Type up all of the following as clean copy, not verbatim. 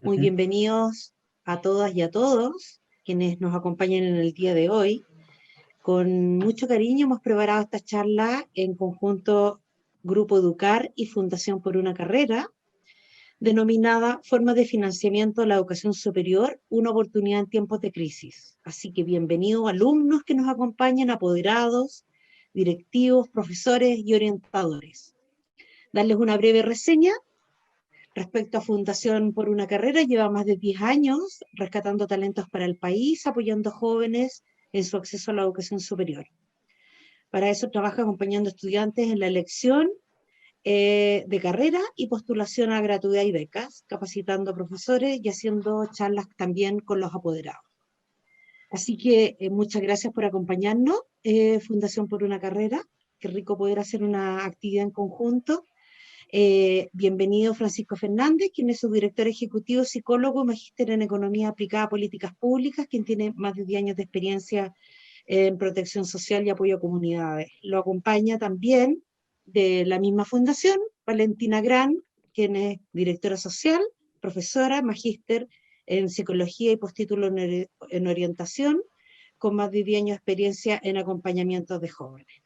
Muy Ujú. bienvenidos a todas y a todos quienes nos acompañan en el día de hoy. Con mucho cariño hemos preparado esta charla en conjunto Grupo Educar y Fundación por una Carrera, denominada Formas de Financiamiento de la Educación Superior, una oportunidad en tiempos de crisis. Así que bienvenidos alumnos que nos acompañan, apoderados, directivos, profesores y orientadores. Darles una breve reseña. Respecto a Fundación por una Carrera, lleva más de 10 años rescatando talentos para el país, apoyando a jóvenes en su acceso a la educación superior. Para eso trabaja acompañando a estudiantes en la elección de carrera y postulación a gratuidad y becas, capacitando a profesores y haciendo charlas también con los apoderados. Así que muchas gracias por acompañarnos, Fundación por una Carrera. Qué rico poder hacer una actividad en conjunto. Bienvenido Francisco Fernández, quien es su director ejecutivo, psicólogo, magíster en Economía aplicada a Políticas Públicas, quien tiene más de 10 años de experiencia en protección social y apoyo a comunidades. Lo acompaña también de la misma fundación, Valentina Gran, quien es directora social, profesora, magíster en Psicología y postítulo en Orientación, con más de 10 años de experiencia en acompañamiento de jóvenes.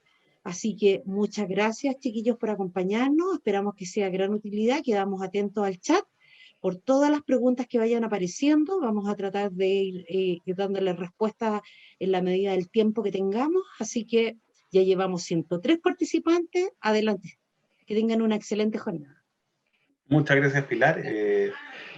Así que muchas gracias, chiquillos, por acompañarnos. Esperamos que sea de gran utilidad. Quedamos atentos al chat por todas las preguntas que vayan apareciendo. Vamos a tratar de ir dándoles respuestas en la medida del tiempo que tengamos. Así que ya llevamos 103 participantes. Adelante. Que tengan una excelente jornada. Muchas gracias, Pilar.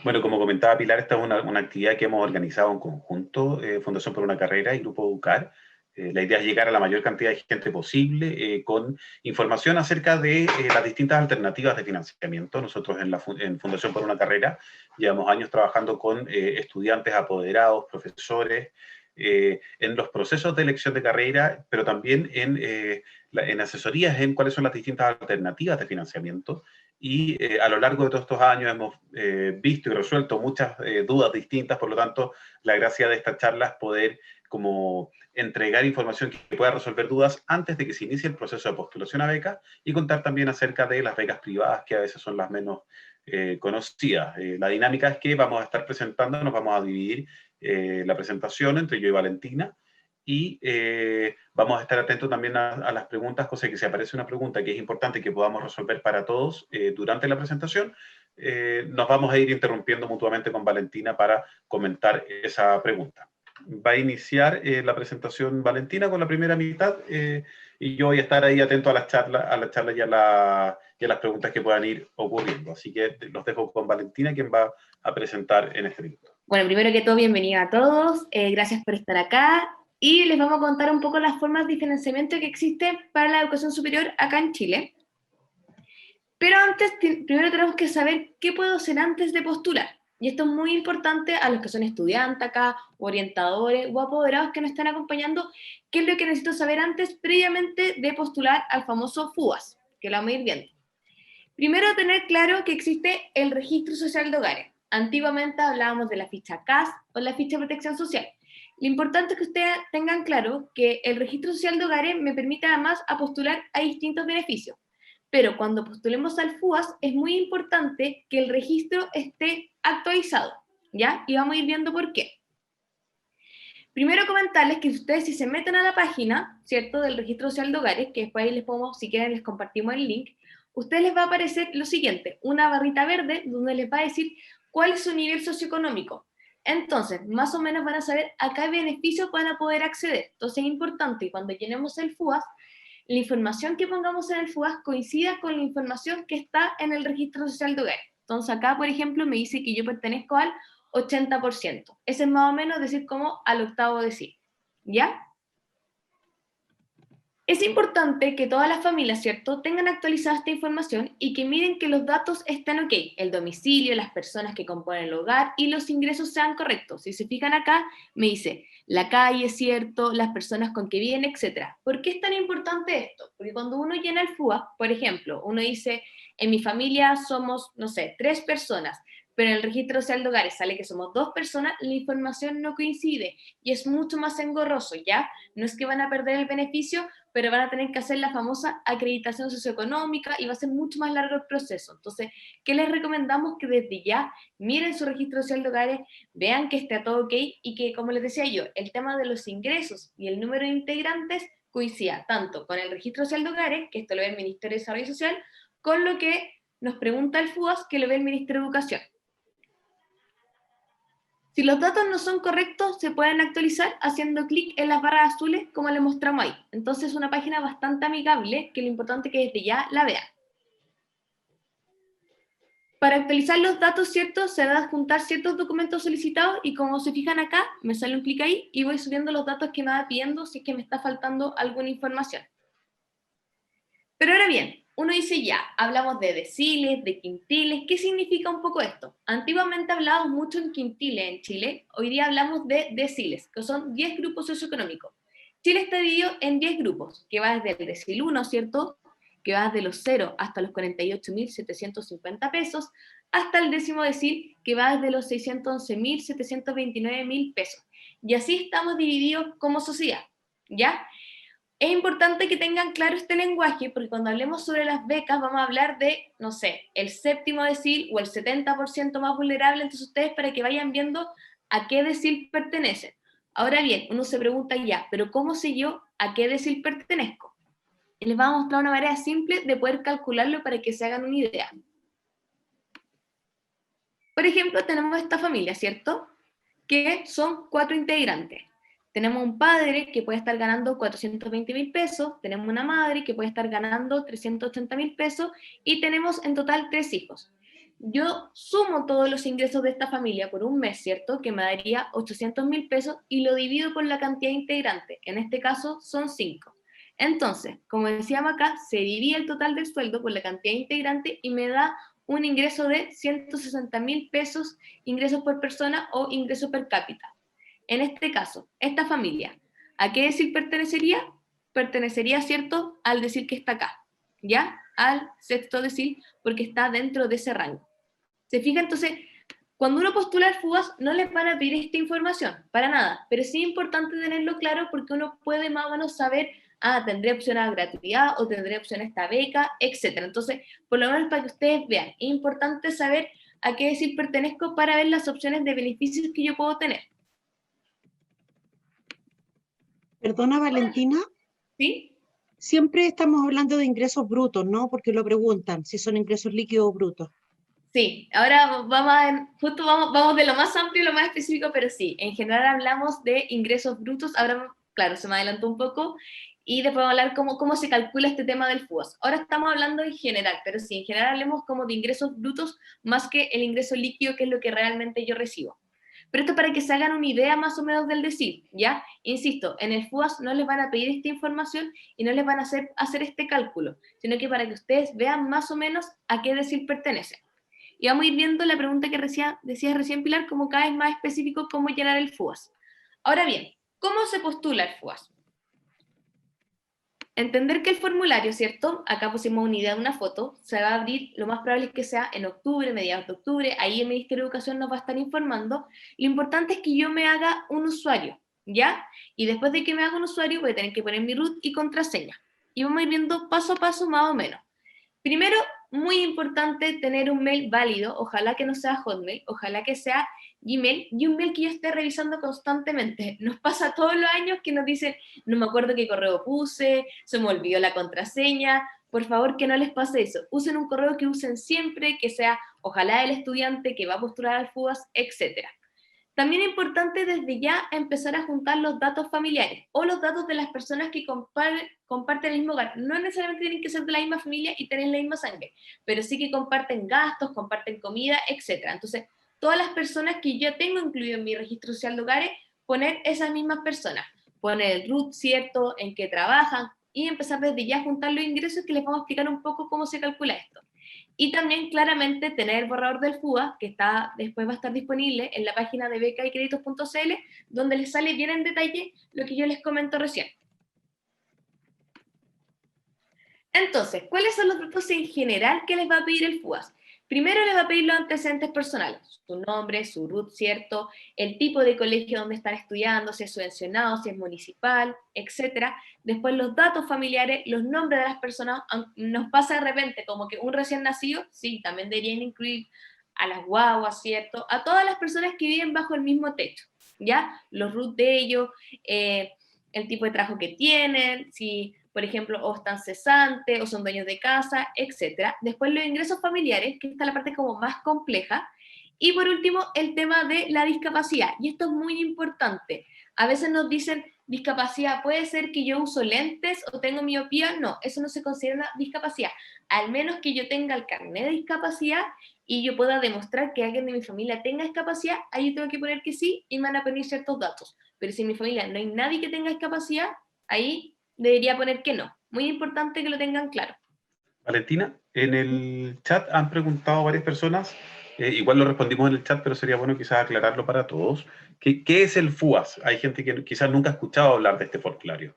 Bueno, como comentaba Pilar, esta es una actividad que hemos organizado en conjunto, Fundación por una Carrera y Grupo Educar. La idea es llegar a la mayor cantidad de gente posible con información acerca de las distintas alternativas de financiamiento. Nosotros en Fundación por una Carrera llevamos años trabajando con estudiantes, apoderados, profesores, en los procesos de elección de carrera, pero también en asesorías en cuáles son las distintas alternativas de financiamiento. Y a lo largo de todos estos años hemos visto y resuelto muchas dudas distintas, por lo tanto, la gracia de esta charla es poder como entregar información que pueda resolver dudas antes de que se inicie el proceso de postulación a becas y contar también acerca de las becas privadas, que a veces son las menos conocidas. La dinámica es que vamos a estar presentando, nos vamos a dividir la presentación entre yo y Valentina, y vamos a estar atentos también a las preguntas, cosa que si aparece una pregunta que es importante que podamos resolver para todos durante la presentación, nos vamos a ir interrumpiendo mutuamente con Valentina para comentar esa pregunta. Va a iniciar la presentación Valentina con la primera mitad y yo voy a estar ahí atento a la charla y a las preguntas que puedan ir ocurriendo. Así que los dejo con Valentina, quien va a presentar en este minuto. Bueno, primero que todo, bienvenida a todos. Gracias por estar acá. Y les vamos a contar un poco las formas de financiamiento que existen para la educación superior acá en Chile. Pero antes, primero tenemos que saber qué puedo hacer antes de postular. Y esto es muy importante a los que son estudiantes acá, orientadores o apoderados que nos están acompañando, qué es lo que necesito saber antes, previamente de postular al famoso FUAS, que lo vamos a ir viendo. Primero, tener claro que existe el Registro Social de Hogares. Antiguamente hablábamos de la ficha CAS o la ficha de protección social. Lo importante es que ustedes tengan claro que el Registro Social de Hogares me permite además a postular a distintos beneficios. Pero cuando postulemos al FUAS es muy importante que el registro esté actualizado, ¿ya? Y vamos a ir viendo por qué. Primero comentarles que ustedes si se meten a la página, ¿cierto?, del Registro Social de Hogares, que después ahí les podemos, si quieren les compartimos el link, ustedes les va a aparecer lo siguiente, una barrita verde donde les va a decir cuál es su nivel socioeconómico. Entonces, más o menos van a saber a qué beneficios van a poder acceder. Entonces es importante cuando llenemos el FUAS, la información que pongamos en el FUAS coincida con la información que está en el Registro Social de Hogares. Entonces acá, por ejemplo, me dice que yo pertenezco al 80%. Ese es más o menos decir como al octavo decil, ¿ya? Es importante que todas las familias, ¿cierto?, tengan actualizada esta información y que miren que los datos estén ok. El domicilio, las personas que componen el hogar y los ingresos sean correctos. Si se fijan acá, me dice la calle, ¿cierto?, las personas con que viven, etc. ¿Por qué es tan importante esto? Porque cuando uno llena el FUA, por ejemplo, uno dice, en mi familia somos, no sé, 3 personas, pero en el registro social de hogares sale que somos 2 personas, la información no coincide y es mucho más engorroso, ¿ya? No es que van a perder el beneficio, pero van a tener que hacer la famosa acreditación socioeconómica y va a ser mucho más largo el proceso. Entonces, ¿qué les recomendamos? Que desde ya miren su registro social de hogares, vean que esté todo ok y que, como les decía yo, el tema de los ingresos y el número de integrantes coincida tanto con el registro social de hogares, que esto lo ve el Ministerio de Desarrollo Social, con lo que nos pregunta el FUAS, que lo ve el Ministerio de Educación. Si los datos no son correctos, se pueden actualizar haciendo clic en las barras azules como les mostramos ahí. Entonces es una página bastante amigable, que lo importante es que desde ya la vean. Para actualizar los datos, ¿cierto? Se van a adjuntar ciertos documentos solicitados y como se fijan acá, me sale un clic ahí y voy subiendo los datos que me va pidiendo si es que me está faltando alguna información. Pero ahora bien, uno dice ya, hablamos de deciles, de quintiles, ¿qué significa un poco esto? Antiguamente hablábamos mucho en quintiles en Chile, hoy día hablamos de deciles, que son 10 grupos socioeconómicos. Chile está dividido en 10 grupos, que va desde el decil 1, ¿cierto? Que va desde los 0 hasta los 48.750 pesos, hasta el décimo decil, que va desde los 611.729 pesos. Y así estamos divididos como sociedad, ¿ya? Es importante que tengan claro este lenguaje, porque cuando hablemos sobre las becas vamos a hablar de, no sé, el séptimo decil o el 70% más vulnerable, entonces ustedes para que vayan viendo a qué decil pertenecen. Ahora bien, uno se pregunta ya, ¿pero cómo sé yo a qué decil pertenezco? Y les vamos a mostrar una manera simple de poder calcularlo para que se hagan una idea. Por ejemplo, tenemos esta familia, ¿cierto? Que son 4 integrantes. Tenemos un padre que puede estar ganando 420.000 pesos, tenemos una madre que puede estar ganando 380.000 pesos y tenemos en total 3 hijos. Yo sumo todos los ingresos de esta familia por un mes, ¿cierto? Que me daría 800.000 pesos y lo divido por la cantidad de integrantes. En este caso son 5. Entonces, como decíamos acá, se divide el total del sueldo por la cantidad de integrantes y me da un ingreso de 160.000 pesos, ingresos por persona o ingreso per cápita. En este caso, esta familia, ¿a qué decil pertenecería? Pertenecería, ¿cierto?, al decil que está acá, ¿ya? Al sexto decil, porque está dentro de ese rango. ¿Se fija? Entonces, cuando uno postula al FUAS, no les van a pedir esta información, para nada, pero sí es importante tenerlo claro porque uno puede más o menos saber, tendré opción a gratuidad o tendré opción a esta beca, etc. Entonces, por lo menos para que ustedes vean, es importante saber a qué decil pertenezco para ver las opciones de beneficios que yo puedo tener. Perdona, Valentina, ¿Sí? siempre estamos hablando de ingresos brutos, ¿no? Porque lo preguntan, si son ingresos líquidos o brutos. Sí, ahora vamos de lo más amplio a lo más específico, pero sí, en general hablamos de ingresos brutos, ahora, claro, se me adelantó un poco, y después vamos a hablar cómo se calcula este tema del FUAS. Ahora estamos hablando en general, pero sí, en general hablemos como de ingresos brutos más que el ingreso líquido, que es lo que realmente yo recibo. Pero esto para que se hagan una idea más o menos del decil, ¿ya? Insisto, en el FUAS no les van a pedir esta información y no les van a hacer este cálculo, sino que para que ustedes vean más o menos a qué decil pertenece. Y vamos a ir viendo la pregunta que decías recién, Pilar, como cada vez más específico, cómo llenar el FUAS. Ahora bien, ¿cómo se postula el FUAS? Entender que el formulario, ¿cierto? Acá pusimos una idea de una foto, se va a abrir, lo más probable es que sea en octubre, mediados de octubre, ahí el Ministerio de Educación nos va a estar informando. Lo importante es que yo me haga un usuario, ¿ya? Y después de que me haga un usuario voy a tener que poner mi root y contraseña. Y vamos a ir viendo paso a paso más o menos. Primero, muy importante tener un mail válido, ojalá que no sea Hotmail, ojalá que sea Gmail, y un mail que yo esté revisando constantemente. Nos pasa todos los años que nos dicen, no me acuerdo qué correo puse, se me olvidó la contraseña. Por favor, que no les pase eso. Usen un correo que usen siempre, que sea, ojalá, el estudiante que va a postular al FUAS, etc. También es importante desde ya empezar a juntar los datos familiares o los datos de las personas que comparten el mismo hogar. No necesariamente tienen que ser de la misma familia y tener la misma sangre, pero sí que comparten gastos, comparten comida, etc. Entonces, todas las personas que yo tengo incluido en mi registro social de hogares, poner esas mismas personas, poner el root, ¿cierto?, en qué trabajan y empezar desde ya a juntar los ingresos, que les vamos a explicar un poco cómo se calcula esto. Y también claramente tener el borrador del FUA, que después va a estar disponible en la página de becaycreditos.cl, donde les sale bien en detalle lo que yo les comento recién. Entonces, ¿cuáles son los datos en general que les va a pedir el FUAS? Primero le va a pedir los antecedentes personales, su nombre, su RUT, ¿cierto? El tipo de colegio donde están estudiando, si es subvencionado, si es municipal, etc. Después los datos familiares, los nombres de las personas. Nos pasa de repente como que un recién nacido, sí, también deberían incluir a las guaguas, ¿cierto? A todas las personas que viven bajo el mismo techo, ¿ya? Los RUT de ellos, el tipo de trabajo que tienen, si, por ejemplo, o están cesantes, o son dueños de casa, etc. Después los ingresos familiares, que esta es la parte como más compleja. Y por último, el tema de la discapacidad. Y esto es muy importante. A veces nos dicen, discapacidad, puede ser que yo uso lentes o tengo miopía. No, eso no se considera discapacidad. Al menos que yo tenga el carnet de discapacidad y yo pueda demostrar que alguien de mi familia tenga discapacidad, ahí yo tengo que poner que sí y me van a pedir ciertos datos. Pero si en mi familia no hay nadie que tenga discapacidad, ahí debería poner que no. Muy importante que lo tengan claro. Valentina, en el chat han preguntado varias personas, igual lo respondimos en el chat, pero sería bueno quizás aclararlo para todos. ¿Qué es el FUAS? Hay gente que quizás nunca ha escuchado hablar de este formulario.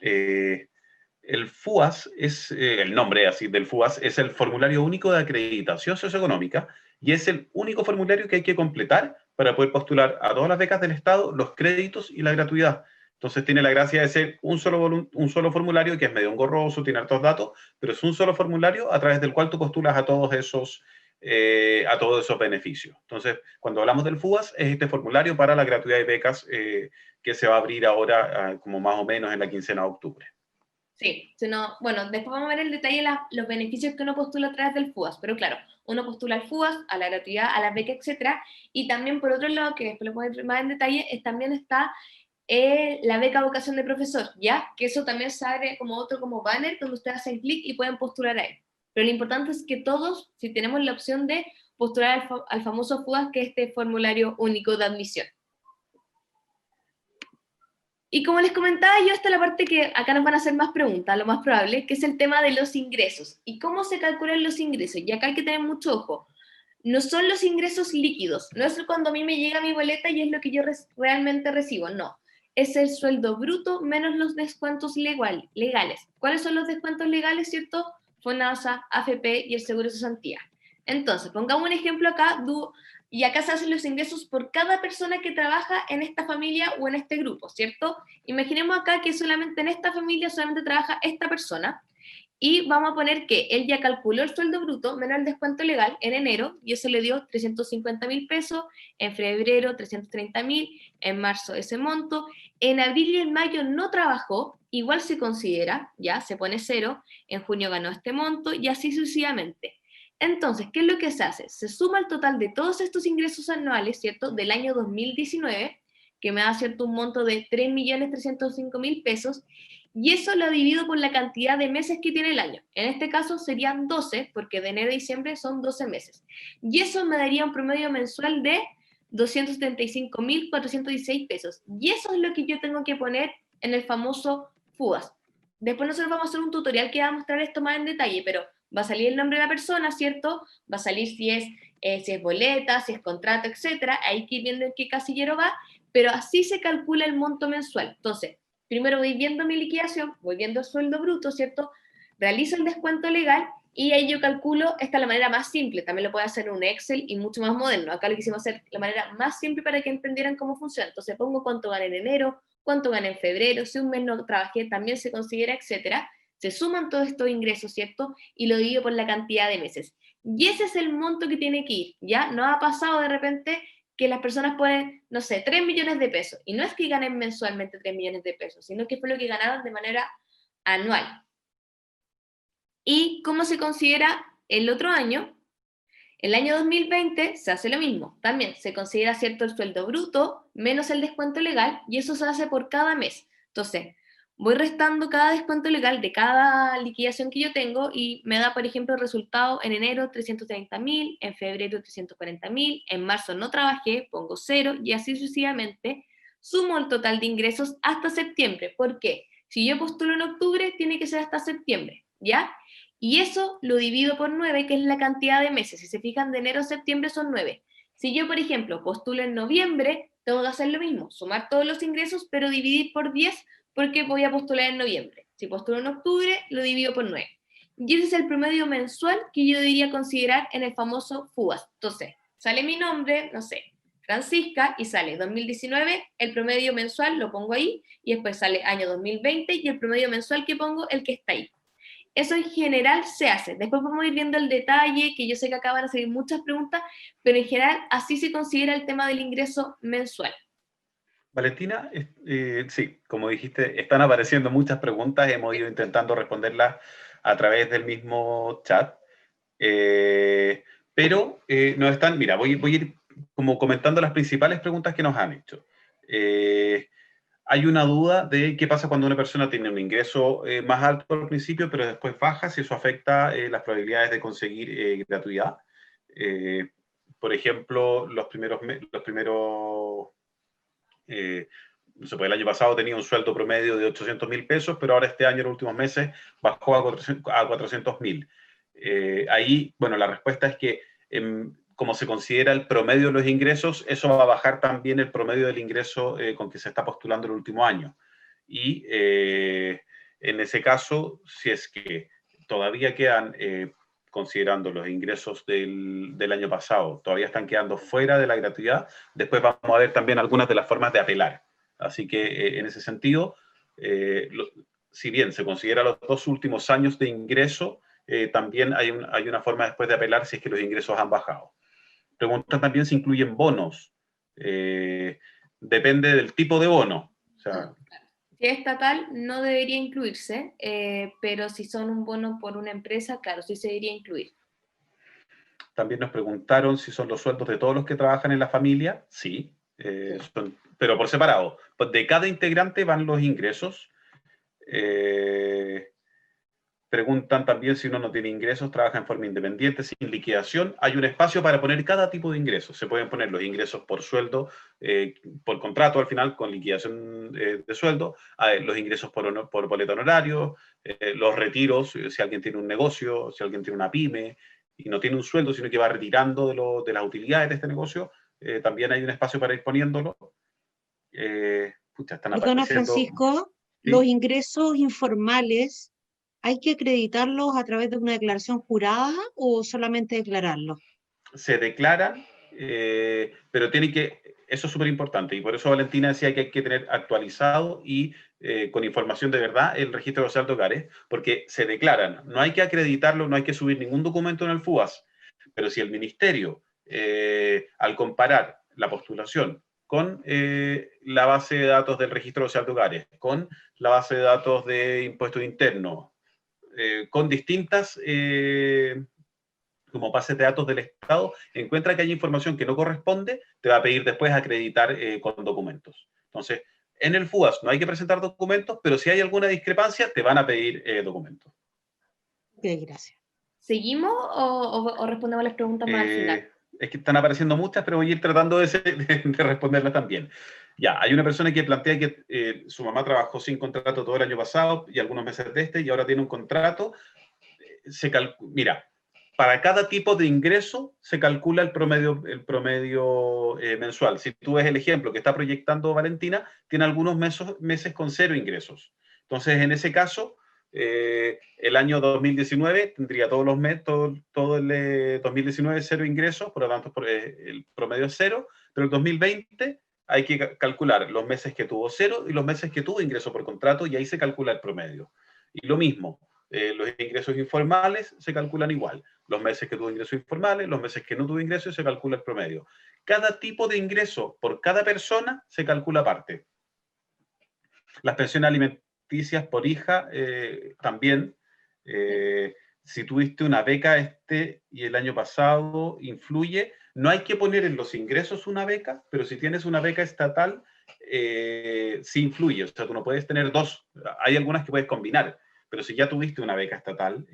El FUAS es, el nombre así del FUAS, es el formulario único de acreditación socioeconómica y es el único formulario que hay que completar para poder postular a todas las becas del Estado, los créditos y la gratuidad. Entonces tiene la gracia de ser un solo formulario que es medio engorroso, tiene hartos datos, pero es un solo formulario a través del cual tú postulas a todos esos beneficios. Entonces, cuando hablamos del FUAS, es este formulario para la gratuidad de becas que se va a abrir ahora como más o menos en la quincena de octubre. Sí, bueno, después vamos a ver el detalle de los beneficios que uno postula a través del FUAS, pero claro, uno postula al FUAS, a la gratuidad, a las becas, etc. Y también, por otro lado, que después lo podemos ver más en detalle, también está la beca vocación de profesor, ¿ya? Que eso también sale como otro como banner donde ustedes hacen clic y pueden postular a él. Pero lo importante es que todos, si tenemos la opción de postular al famoso FUAS, que es este formulario único de admisión. Y como les comentaba yo, esta es la parte que acá nos van a hacer más preguntas, lo más probable, que es el tema de los ingresos. ¿Y cómo se calculan los ingresos? Y acá hay que tener mucho ojo. No son los ingresos líquidos, no es cuando a mí me llega mi boleta y es lo que yo realmente recibo, no. Es el sueldo bruto menos los descuentos legales. ¿Cuáles son los descuentos legales, cierto? FONASA, AFP y el seguro de cesantía. Entonces, pongamos un ejemplo acá, y acá se hacen los ingresos por cada persona que trabaja en esta familia o en este grupo, ¿cierto? Imaginemos acá que solamente en esta familia solamente trabaja esta persona, y vamos a poner que él ya calculó el sueldo bruto menos el descuento legal en enero, y eso le dio 350.000 pesos, en febrero 330.000, en marzo ese monto, en abril y en mayo no trabajó, igual se considera, ya se pone 0, en junio ganó este monto, y así sucesivamente. Entonces, ¿qué es lo que se hace? Se suma el total de todos estos ingresos anuales, ¿cierto?, del año 2019, que me da, ¿cierto?, un monto de 3.305.000 pesos, y eso lo divido por la cantidad de meses que tiene el año. En este caso serían 12, porque de enero a diciembre son 12 meses. Y eso me daría un promedio mensual de 275.416 pesos. Y eso es lo que yo tengo que poner en el famoso FUAS. Después nosotros vamos a hacer un tutorial que va a mostrar esto más en detalle, pero va a salir el nombre de la persona, ¿cierto? Va a salir si es boleta, si es contrato, etcétera. Hay que ir viendo en qué casillero va, pero así se calcula el monto mensual. Entonces, primero voy viendo mi liquidación, voy viendo el sueldo bruto, ¿cierto? Realizo el descuento legal y ahí yo calculo, esta es la manera más simple, también lo puedo hacer en un Excel y mucho más moderno. Acá lo quisimos hacer la manera más simple para que entendieran cómo funciona. Entonces pongo cuánto gané en enero, cuánto gané en febrero, si un mes no trabajé también se considera, etcétera. Se suman todos estos ingresos, ¿cierto? Y lo divido por la cantidad de meses. Y ese es el monto que tiene que ir, ¿ya? No ha pasado de repente que las personas ponen, no sé, 3 millones de pesos. Y no es que ganen mensualmente 3 millones de pesos, sino que fue lo que ganaron de manera anual. ¿Y cómo se considera el otro año? El año 2020 se hace lo mismo. También se considera, ¿cierto?, el sueldo bruto menos el descuento legal, y eso se hace por cada mes. Entonces, voy restando cada descuento legal de cada liquidación que yo tengo y me da, por ejemplo, el resultado en enero 330.000, en febrero 340.000, en marzo no trabajé, pongo 0 y así sucesivamente. Sumo el total de ingresos hasta septiembre. ¿Por qué? Si yo postulo en octubre, tiene que ser hasta septiembre, ¿ya? Y eso lo divido por 9, que es la cantidad de meses. Si se fijan, de enero a septiembre son 9. Si yo, por ejemplo, postulo en noviembre, tengo que hacer lo mismo, sumar todos los ingresos, pero dividir por 10, porque voy a postular en noviembre. Si postulo en octubre, lo divido por 9. y ese es el promedio mensual que yo debería considerar en el famoso FUAS. Entonces, sale mi nombre, no sé, Francisca, y sale 2019, el promedio mensual lo pongo ahí, y después sale año 2020, y el promedio mensual que pongo, el que está ahí. Eso en general se hace. Después podemos ir viendo el detalle, que yo sé que acá van a salir muchas preguntas, pero en general así se considera el tema del ingreso mensual. Valentina, sí, como dijiste, están apareciendo muchas preguntas, hemos ido intentando responderlas a través del mismo chat, pero nos están, mira, voy a ir como comentando las principales preguntas que nos han hecho. Hay una duda de qué pasa cuando una persona tiene un ingreso más alto al principio, pero después baja, si eso afecta las probabilidades de conseguir gratuidad. Por ejemplo, los primeros no sé, pues el año pasado tenía un sueldo promedio de 800.000 pesos, pero ahora este año, en los últimos meses, bajó a 400.000. Ahí, bueno, la respuesta es que como se considera el promedio de los ingresos, eso va a bajar también el promedio del ingreso con que se está postulando el último año. Y en ese caso, si es que todavía quedan, considerando los ingresos del año pasado, todavía están quedando fuera de la gratuidad, después vamos a ver también algunas de las formas de apelar. Así que en ese sentido, si bien se considera los 2 últimos años de ingreso, también hay una forma después de apelar si es que los ingresos han bajado. Preguntan también si incluyen bonos. Depende del tipo de bono. O sea, si es estatal, no debería incluirse, pero si son un bono por una empresa, claro, sí se debería incluir. También nos preguntaron si son los sueldos de todos los que trabajan en la familia. Sí, pero por separado. Pues de cada integrante van los ingresos. Preguntan también si uno no tiene ingresos, trabaja en forma independiente, sin liquidación. Hay un espacio para poner cada tipo de ingresos. Se pueden poner los ingresos por sueldo, por contrato al final, con liquidación de sueldo, los ingresos por boleto honorario, los retiros, si alguien tiene un negocio, si alguien tiene una pyme y no tiene un sueldo, sino que va retirando de las utilidades de este negocio, también hay un espacio para ir poniéndolo. Están Perdona, apareciendo. Francisco, ¿Sí? los ingresos informales, ¿hay que acreditarlos a través de una declaración jurada o solamente declararlos? Se declaran, pero eso es súper importante, y por eso Valentina decía que hay que tener actualizado y con información de verdad el registro social de hogares, porque se declaran, no hay que acreditarlo, no hay que subir ningún documento en el FUAS, pero si el ministerio, al comparar la postulación con la base de datos del registro social de hogares, con la base de datos de impuestos internos, con distintas como bases de datos del Estado, encuentra que hay información que no corresponde, te va a pedir después acreditar con documentos. Entonces, en el FUAS no hay que presentar documentos, pero si hay alguna discrepancia, te van a pedir documentos. Ok, gracias. ¿Seguimos o respondemos las preguntas más al final? Es que están apareciendo muchas, pero voy a ir tratando de responderlas también. Ya, hay una persona que plantea que su mamá trabajó sin contrato todo el año pasado y algunos meses de este, y ahora tiene un contrato. Mira, para cada tipo de ingreso se calcula el promedio mensual. Si tú ves el ejemplo que está proyectando Valentina, tiene algunos meses con 0 ingresos. Entonces, en ese caso, el año 2019 tendría todos los meses, todo el 2019 0 ingresos, por lo tanto el promedio es 0, pero el 2020 hay que calcular los meses que tuvo 0 y los meses que tuvo ingreso por contrato, y ahí se calcula el promedio. Y lo mismo, los ingresos informales se calculan igual. Los meses que tuvo ingresos informales, los meses que no tuvo ingresos, se calcula el promedio. Cada tipo de ingreso por cada persona se calcula aparte. Las pensiones alimenticias por hija también. Si tuviste una beca y el año pasado influye, no hay que poner en los ingresos una beca, pero si tienes una beca estatal, sí influye. O sea, tú no puedes tener dos. Hay algunas que puedes combinar, pero si ya tuviste una beca estatal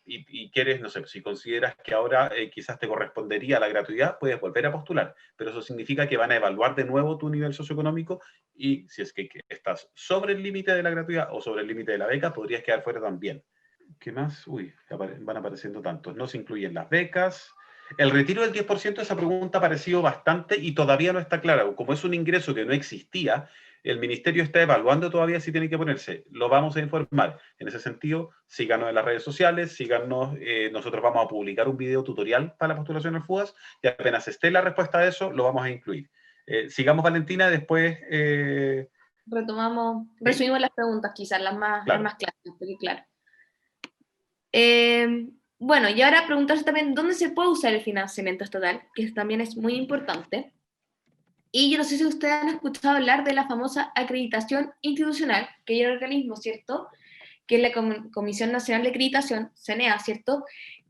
y quieres, no sé, si consideras que ahora quizás te correspondería la gratuidad, puedes volver a postular, pero eso significa que van a evaluar de nuevo tu nivel socioeconómico, y si es que estás sobre el límite de la gratuidad o sobre el límite de la beca, podrías quedar fuera también. ¿Qué más? Uy, van apareciendo tantos. No se incluyen las becas. El retiro del 10%, esa pregunta ha aparecido bastante y todavía no está clara. Como es un ingreso que no existía, el ministerio está evaluando todavía si tiene que ponerse. Lo vamos a informar. En ese sentido, síganos en las redes sociales, síganos. Nosotros vamos a publicar un video tutorial para la postulación al FUAS y apenas esté la respuesta a eso, lo vamos a incluir. Sigamos, Valentina, después... Retomamos, ¿sí? resumimos las preguntas, quizás las más clásicas, porque claro. Bueno, y ahora preguntarse también dónde se puede usar el financiamiento estatal, que también es muy importante. Y yo no sé si ustedes han escuchado hablar de la famosa acreditación institucional, que hay un organismo, ¿cierto?, que es la Comisión Nacional de Acreditación, CNA, ¿cierto?,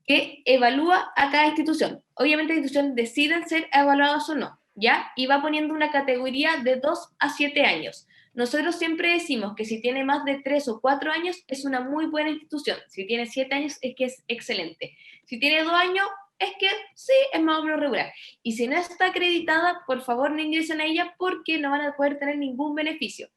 que evalúa a cada institución. Obviamente las instituciones deciden ser evaluadas o no, ¿ya? Y va poniendo una categoría de 2 a 7 años. Nosotros siempre decimos que si tiene más de 3 o 4 años es una muy buena institución. Si tiene 7 años es que es excelente. Si tiene 2 años es que sí, es más o menos regular. Y si no está acreditada, por favor no ingresen a ella porque no van a poder tener ningún beneficio.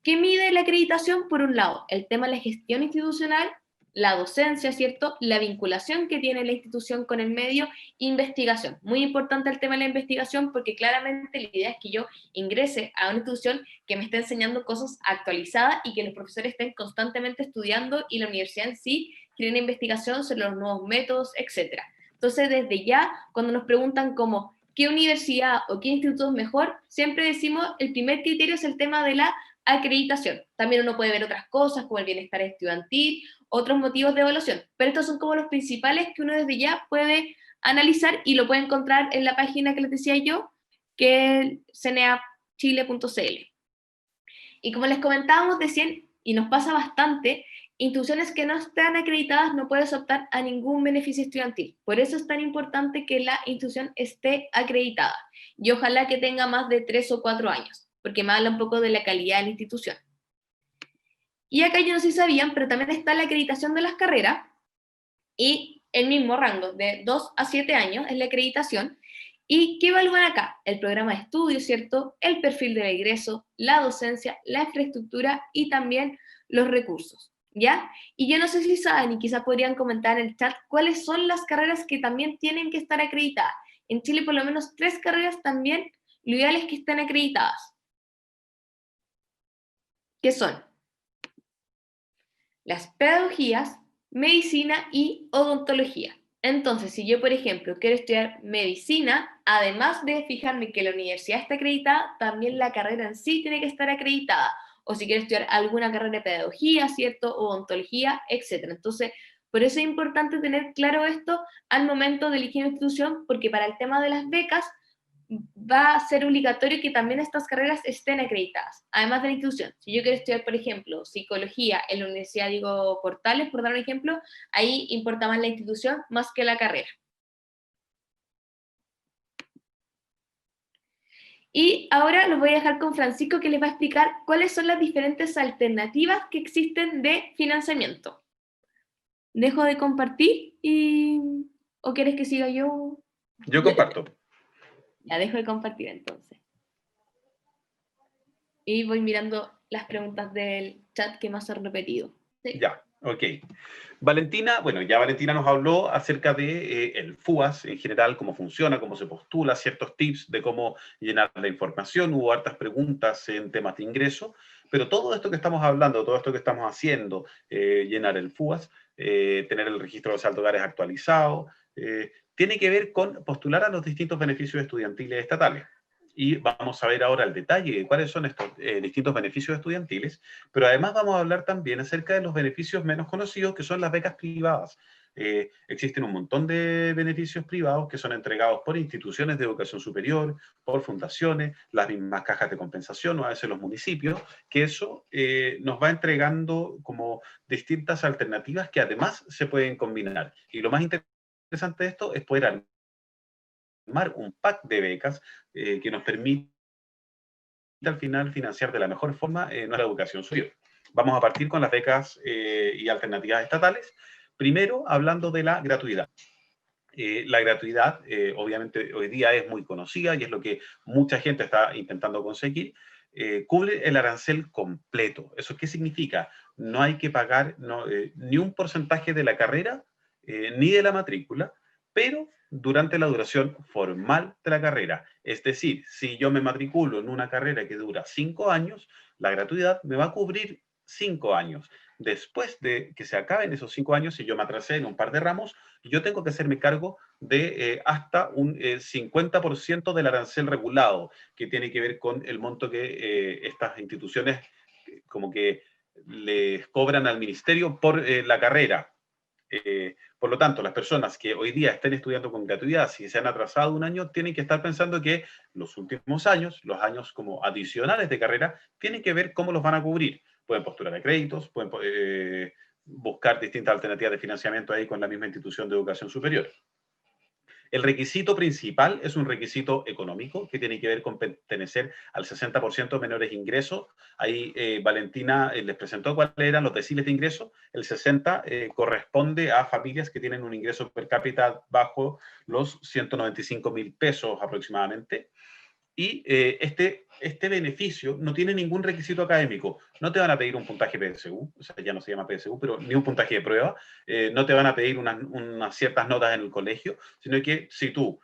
¿Qué mide la acreditación? Por un lado, el tema de la gestión institucional, la docencia, ¿cierto? La vinculación que tiene la institución con el medio, investigación. Muy importante el tema de la investigación porque claramente la idea es que yo ingrese a una institución que me esté enseñando cosas actualizadas y que los profesores estén constantemente estudiando y la universidad en sí tiene una investigación sobre los nuevos métodos, etc. Entonces, desde ya, cuando nos preguntan como qué universidad o qué instituto es mejor, siempre decimos el primer criterio es el tema de la acreditación. También uno puede ver otras cosas como el bienestar estudiantil, otros motivos de evaluación, pero estos son como los principales que uno desde ya puede analizar y lo puede encontrar en la página que les decía yo, que es cneapchile.cl. Y como les comentábamos recién, y nos pasa bastante, instituciones que no están acreditadas no pueden optar a ningún beneficio estudiantil. Por eso es tan importante que la institución esté acreditada y ojalá que tenga más de 3 o 4 años, porque me habla un poco de la calidad de la institución. Y acá yo no sé si sabían, pero también está la acreditación de las carreras y el mismo rango, de 2 a 7 años es la acreditación. ¿Y qué evalúan acá? El programa de estudio, ¿cierto? El perfil de ingreso, la docencia, la infraestructura y también los recursos, ¿ya? Y yo no sé si saben, y quizás podrían comentar en el chat, cuáles son las carreras que también tienen que estar acreditadas. En Chile por lo menos 3 carreras también, lo ideal es que estén acreditadas. ¿Qué son? Las pedagogías, medicina y odontología. Entonces, si yo, por ejemplo, quiero estudiar medicina, además de fijarme que la universidad está acreditada, también la carrera en sí tiene que estar acreditada. O si quiero estudiar alguna carrera de pedagogía, ¿cierto? Odontología, etc. Entonces, por eso es importante tener claro esto al momento de elegir una institución, porque para el tema de las becas, va a ser obligatorio que también estas carreras estén acreditadas, además de la institución. Si yo quiero estudiar, por ejemplo, psicología en la Universidad Diego Portales, por dar un ejemplo, ahí importa más la institución más que la carrera. Y ahora los voy a dejar con Francisco, que les va a explicar cuáles son las diferentes alternativas que existen de financiamiento. ¿Dejo de compartir o quieres que siga yo? Yo comparto. Ya dejo de compartir entonces. Y voy mirando las preguntas del chat que más han repetido. Sí. Ya, ok. Valentina, bueno, ya Valentina nos habló acerca de el FUAS en general, cómo funciona, cómo se postula, ciertos tips de cómo llenar la información. Hubo hartas preguntas en temas de ingreso, pero todo esto que estamos hablando, todo esto que estamos haciendo, llenar el FUAS, tener el registro de saldo de hogares actualizado, tiene que ver con postular a los distintos beneficios estudiantiles estatales. Y vamos a ver ahora el detalle de cuáles son estos distintos beneficios estudiantiles, pero además vamos a hablar también acerca de los beneficios menos conocidos, que son las becas privadas. Existen un montón de beneficios privados que son entregados por instituciones de educación superior, por fundaciones, las mismas cajas de compensación o a veces los municipios, que eso nos va entregando como distintas alternativas que además se pueden combinar. Y lo más interesante de esto es poder armar un pack de becas que nos permite al final financiar de la mejor forma nuestra educación superior. Vamos a partir con las becas y alternativas estatales. Primero, hablando de la gratuidad. La gratuidad, obviamente, hoy día es muy conocida y es lo que mucha gente está intentando conseguir. Cubre el arancel completo. ¿Eso qué significa? No hay que pagar ni un porcentaje de la carrera ni de la matrícula, pero durante la duración formal de la carrera. Es decir, si yo me matriculo en una carrera que dura 5 años, la gratuidad me va a cubrir 5 años. Después de que se acaben esos 5 años, si yo me atrasé en un par de ramos, yo tengo que hacerme cargo de hasta un 50% del arancel regulado, que tiene que ver con el monto que estas instituciones como que les cobran al ministerio por la carrera. Por lo tanto, las personas que hoy día estén estudiando con gratuidad, si se han atrasado un año, tienen que estar pensando que los últimos años, los años como adicionales de carrera, tienen que ver cómo los van a cubrir. Pueden postular a créditos, pueden buscar distintas alternativas de financiamiento ahí con la misma institución de educación superior. El requisito principal es un requisito económico que tiene que ver con pertenecer al 60% de menores ingresos. Ahí Valentina les presentó cuáles eran los deciles de ingreso. El 60% corresponde a familias que tienen un ingreso per cápita bajo los 195.000 pesos aproximadamente. Y este beneficio no tiene ningún requisito académico. No te van a pedir un puntaje PSU, o sea, ya no se llama PSU, pero ni un puntaje de prueba. No te van a pedir unas ciertas notas en el colegio, sino que si tú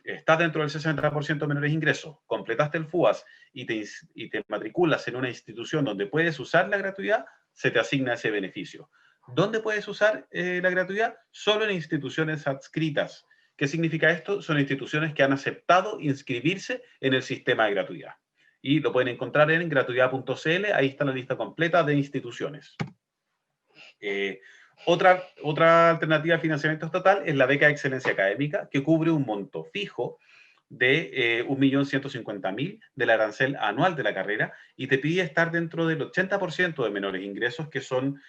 estás dentro del 60% de menores ingresos, completaste el FUAS y te matriculas en una institución donde puedes usar la gratuidad, se te asigna ese beneficio. ¿Dónde puedes usar la gratuidad? Solo en instituciones adscritas. ¿Qué significa esto? Son instituciones que han aceptado inscribirse en el sistema de gratuidad. Y lo pueden encontrar en gratuidad.cl, ahí está la lista completa de instituciones. Otra alternativa de financiamiento estatal es la beca de excelencia académica, que cubre un monto fijo de 1.150.000 del arancel anual de la carrera y te pide estar dentro del 80% de menores ingresos, que son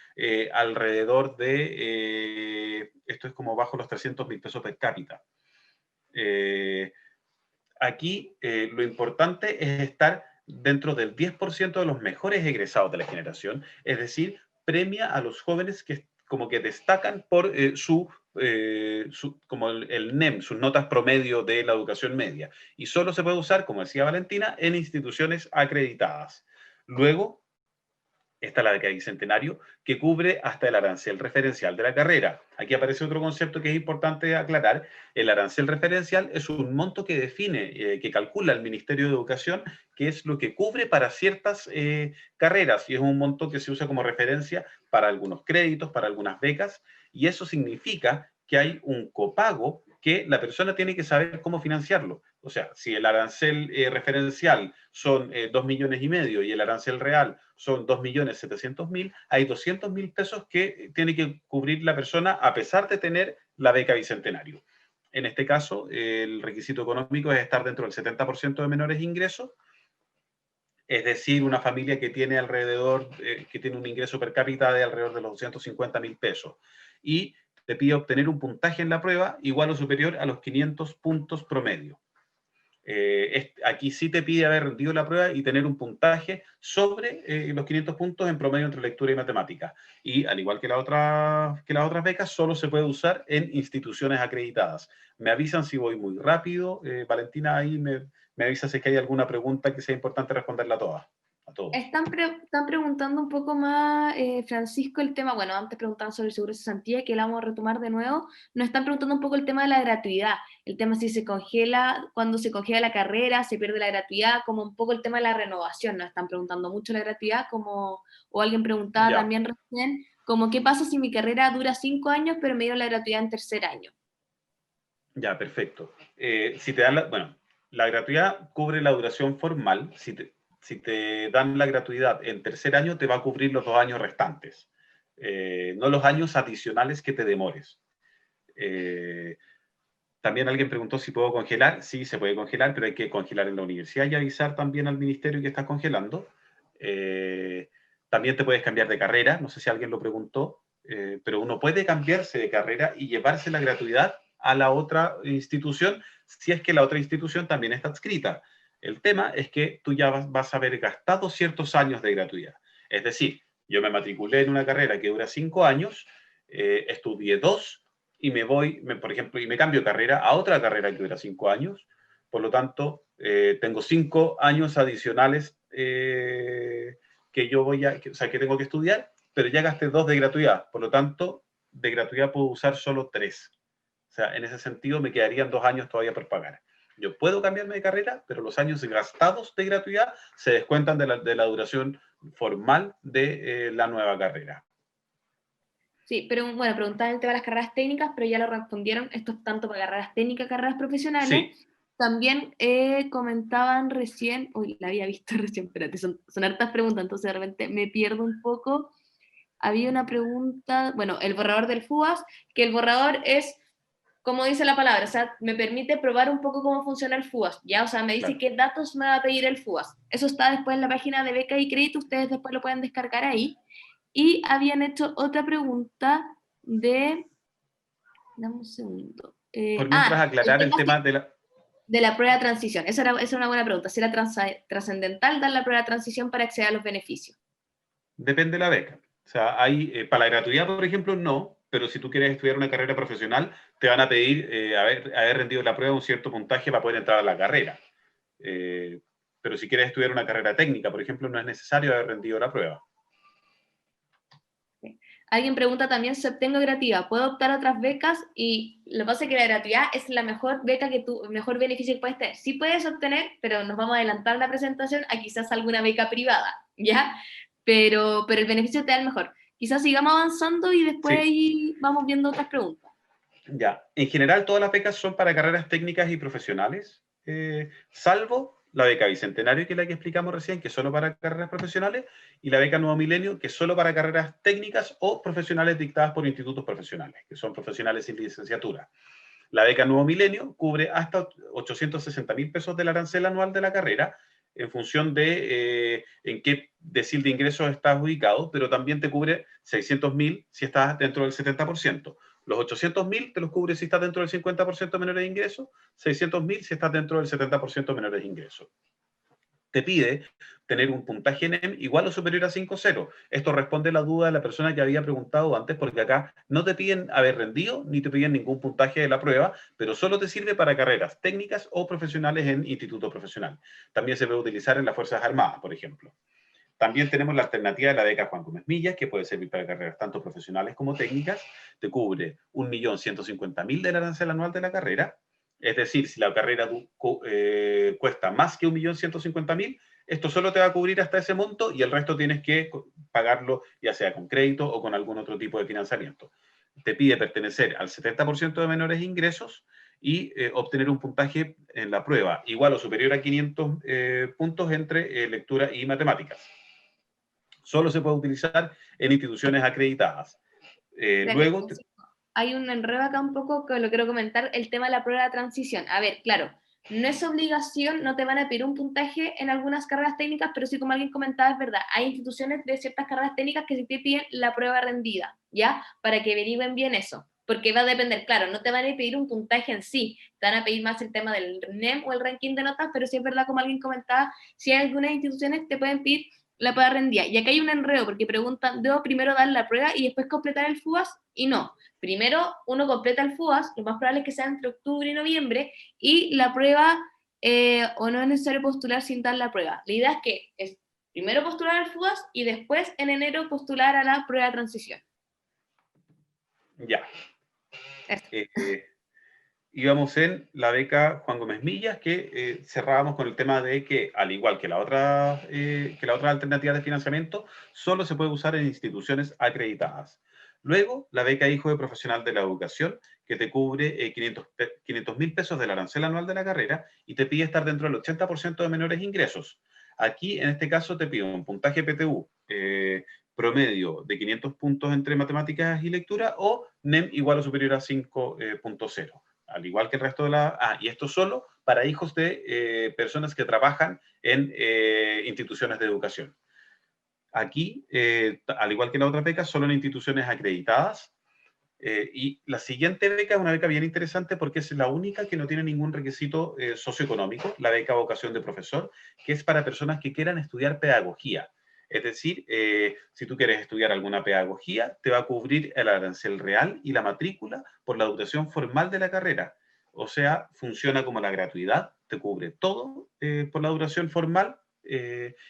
alrededor de, esto es como bajo los 300.000 pesos per cápita. Aquí lo importante es estar dentro del 10% de los mejores egresados de la generación, es decir, premia a los jóvenes que como que destacan por como el NEM, sus notas promedio de la educación media. Y solo se puede usar, como decía Valentina, en instituciones acreditadas. Luego está la beca bicentenario, que cubre hasta el arancel referencial de la carrera. Aquí aparece otro concepto que es importante aclarar. El arancel referencial es un monto que define, que calcula el Ministerio de Educación, que es lo que cubre para ciertas carreras, y es un monto que se usa como referencia para algunos créditos, para algunas becas, y eso significa que hay un copago que la persona tiene que saber cómo financiarlo. O sea, si el arancel referencial son 2,5 millones y el arancel real son 2.700.000, hay 200.000 pesos que tiene que cubrir la persona a pesar de tener la beca bicentenario. En este caso, el requisito económico es estar dentro del 70% de menores ingresos, es decir, una familia que tiene alrededor, que tiene un ingreso per cápita de alrededor de los 250.000 pesos. Y te pide obtener un puntaje en la prueba igual o superior a los 500 puntos promedio. Aquí sí te pide haber rendido la prueba y tener un puntaje sobre los 500 puntos en promedio entre lectura y matemática. Y al igual que las otras becas, solo se puede usar en instituciones acreditadas. Me avisan si voy muy rápido. Valentina, ahí me avisa si es que hay alguna pregunta que sea importante responderla a todas. A todos. Están preguntando un poco más, Francisco, el tema, bueno, antes preguntaban sobre el seguro de cesantía, que la vamos a retomar de nuevo. Nos están preguntando un poco el tema de la gratuidad, el tema si se congela, cuando se congela la carrera, se pierde la gratuidad, como un poco el tema de la renovación. Nos están preguntando mucho la gratuidad, como, o alguien preguntaba Ya. también recién, como qué pasa si mi carrera dura 5 años, pero me dieron la gratuidad en tercer año. Ya, perfecto. Si te dan bueno, la gratuidad cubre la duración formal. Si te dan la gratuidad en tercer año, te va a cubrir los 2 años restantes, no los años adicionales que te demores. También alguien preguntó si puedo congelar. Sí, se puede congelar, pero hay que congelar en la universidad y avisar también al ministerio que estás congelando. También te puedes cambiar de carrera, no sé si alguien lo preguntó, pero uno puede cambiarse de carrera y llevarse la gratuidad a la otra institución si es que la otra institución también está adscrita. El tema es que tú ya vas a haber gastado ciertos años de gratuidad. Es decir, yo me matriculé en una carrera que dura 5 años, estudié 2 y por ejemplo, y me cambio de carrera a otra carrera que dura 5 años. Por lo tanto, tengo 5 años adicionales que yo que tengo que estudiar, pero ya gasté 2 de gratuidad. Por lo tanto, de gratuidad puedo usar solo 3. sea, en ese sentido me quedarían 2 años todavía por pagar. Yo puedo cambiarme de carrera, pero los años gastados de gratuidad se descuentan de la duración formal de la nueva carrera. Sí, pero bueno, preguntaban el tema de las carreras técnicas, pero ya lo respondieron. Esto es tanto para carreras técnicas, carreras profesionales. Sí. También comentaban recién, uy, la había visto recién, espérate, son hartas preguntas, entonces de repente me pierdo un poco. Había una pregunta, bueno, el borrador del FUAS, que el borrador es, como dice la palabra, o sea, me permite probar un poco cómo funciona el FUAS, ¿ya? O sea, me dice qué datos me va a pedir el FUAS. Eso está después en la página de beca y crédito, ustedes después lo pueden descargar ahí. Y habían hecho otra pregunta de... Dame un segundo. Por mientras aclarar el tema de la prueba de transición. Esa era una buena pregunta. Si era trascendental dar la prueba de transición para acceder a los beneficios. Depende de la beca. O sea, hay, para la gratuidad, por ejemplo, no, pero si tú quieres estudiar una carrera profesional, te van a pedir haber rendido la prueba un cierto puntaje para poder entrar a la carrera. Pero si quieres estudiar una carrera técnica, por ejemplo, no es necesario haber rendido la prueba. Alguien pregunta también si obtengo gratuidad, ¿puedo optar a otras becas? Y lo que pasa es que la gratuidad es la mejor beca mejor beneficio que puedes tener. Sí puedes obtener, pero nos vamos a adelantar la presentación a quizás alguna beca privada, ¿ya? Pero el beneficio te da el mejor. Quizás sigamos avanzando y después ahí vamos viendo otras preguntas. Ya, en general todas las becas son para carreras técnicas y profesionales, salvo la beca Bicentenario, que es la que explicamos recién, que es solo para carreras profesionales, y la beca Nuevo Milenio, que es solo para carreras técnicas o profesionales dictadas por institutos profesionales, que son profesionales sin licenciatura. La beca Nuevo Milenio cubre hasta 860.000 pesos del arancel anual de la carrera, en función de en qué decil de ingresos estás ubicado, pero también te cubre 600.000 si estás dentro del 70%. Los 800.000 te los cubre si estás dentro del 50% de menores de ingresos, 600.000 si estás dentro del 70% de menores de ingresos. Te pide tener un puntaje NEM igual o superior a 5.0. Esto responde a la duda de la persona que había preguntado antes, porque acá no te piden haber rendido, ni te piden ningún puntaje de la prueba, pero solo te sirve para carreras técnicas o profesionales en instituto profesional. También se puede utilizar en las Fuerzas Armadas, por ejemplo. También tenemos la alternativa de la beca Juan Gómez Millas, que puede servir para carreras tanto profesionales como técnicas. Te cubre 1.150.000 del arancel anual de la carrera. Es decir, si la carrera cuesta más que 1.150.000, esto solo te va a cubrir hasta ese monto y el resto tienes que pagarlo ya sea con crédito o con algún otro tipo de financiamiento. Te pide pertenecer al 70% de menores ingresos y obtener un puntaje en la prueba igual o superior a 500 puntos entre lectura y matemáticas. Solo se puede utilizar en instituciones acreditadas. Luego... Hay un enredo acá un poco que lo quiero comentar, el tema de la prueba de transición. A ver, claro, no es obligación, no te van a pedir un puntaje en algunas carreras técnicas, pero sí, como alguien comentaba, es verdad, hay instituciones de ciertas carreras técnicas que sí te piden la prueba rendida, ¿ya? Para que averigüen bien eso, porque va a depender, claro, no te van a pedir un puntaje en sí, te van a pedir más el tema del NEM o el ranking de notas, pero sí es verdad, como alguien comentaba, si hay algunas instituciones te pueden pedir la prueba rendida. Y acá hay un enredo, porque preguntan, ¿debo primero dar la prueba y después completar el FUAS? Y no. Primero uno completa el FUAS, lo más probable es que sea entre octubre y noviembre, y la prueba, o no es necesario postular sin dar la prueba. La idea es que es primero postular al FUAS y después en enero postular a la prueba de transición. Ya. Íbamos en la beca Juan Gómez Millas, que cerrábamos con el tema de que, al igual que la otra alternativa de financiamiento, solo se puede usar en instituciones acreditadas. Luego, la beca Hijo de Profesional de la Educación, que te cubre 500.000 pesos del arancel anual de la carrera y te pide estar dentro del 80% de menores ingresos. Aquí, en este caso, te pido un puntaje PTU promedio de 500 puntos entre matemáticas y lectura o NEM igual o superior a 5.0. Al igual que el resto de la... y esto solo para hijos de personas que trabajan en instituciones de educación. Aquí, al igual que la otra beca, solo en instituciones acreditadas. Y la siguiente beca es una beca bien interesante porque es la única que no tiene ningún requisito socioeconómico, la beca Vocación de Profesor, que es para personas que quieran estudiar pedagogía. Es decir, si tú quieres estudiar alguna pedagogía, te va a cubrir el arancel real y la matrícula por la duración formal de la carrera. O sea, funciona como la gratuidad, te cubre todo por la duración formal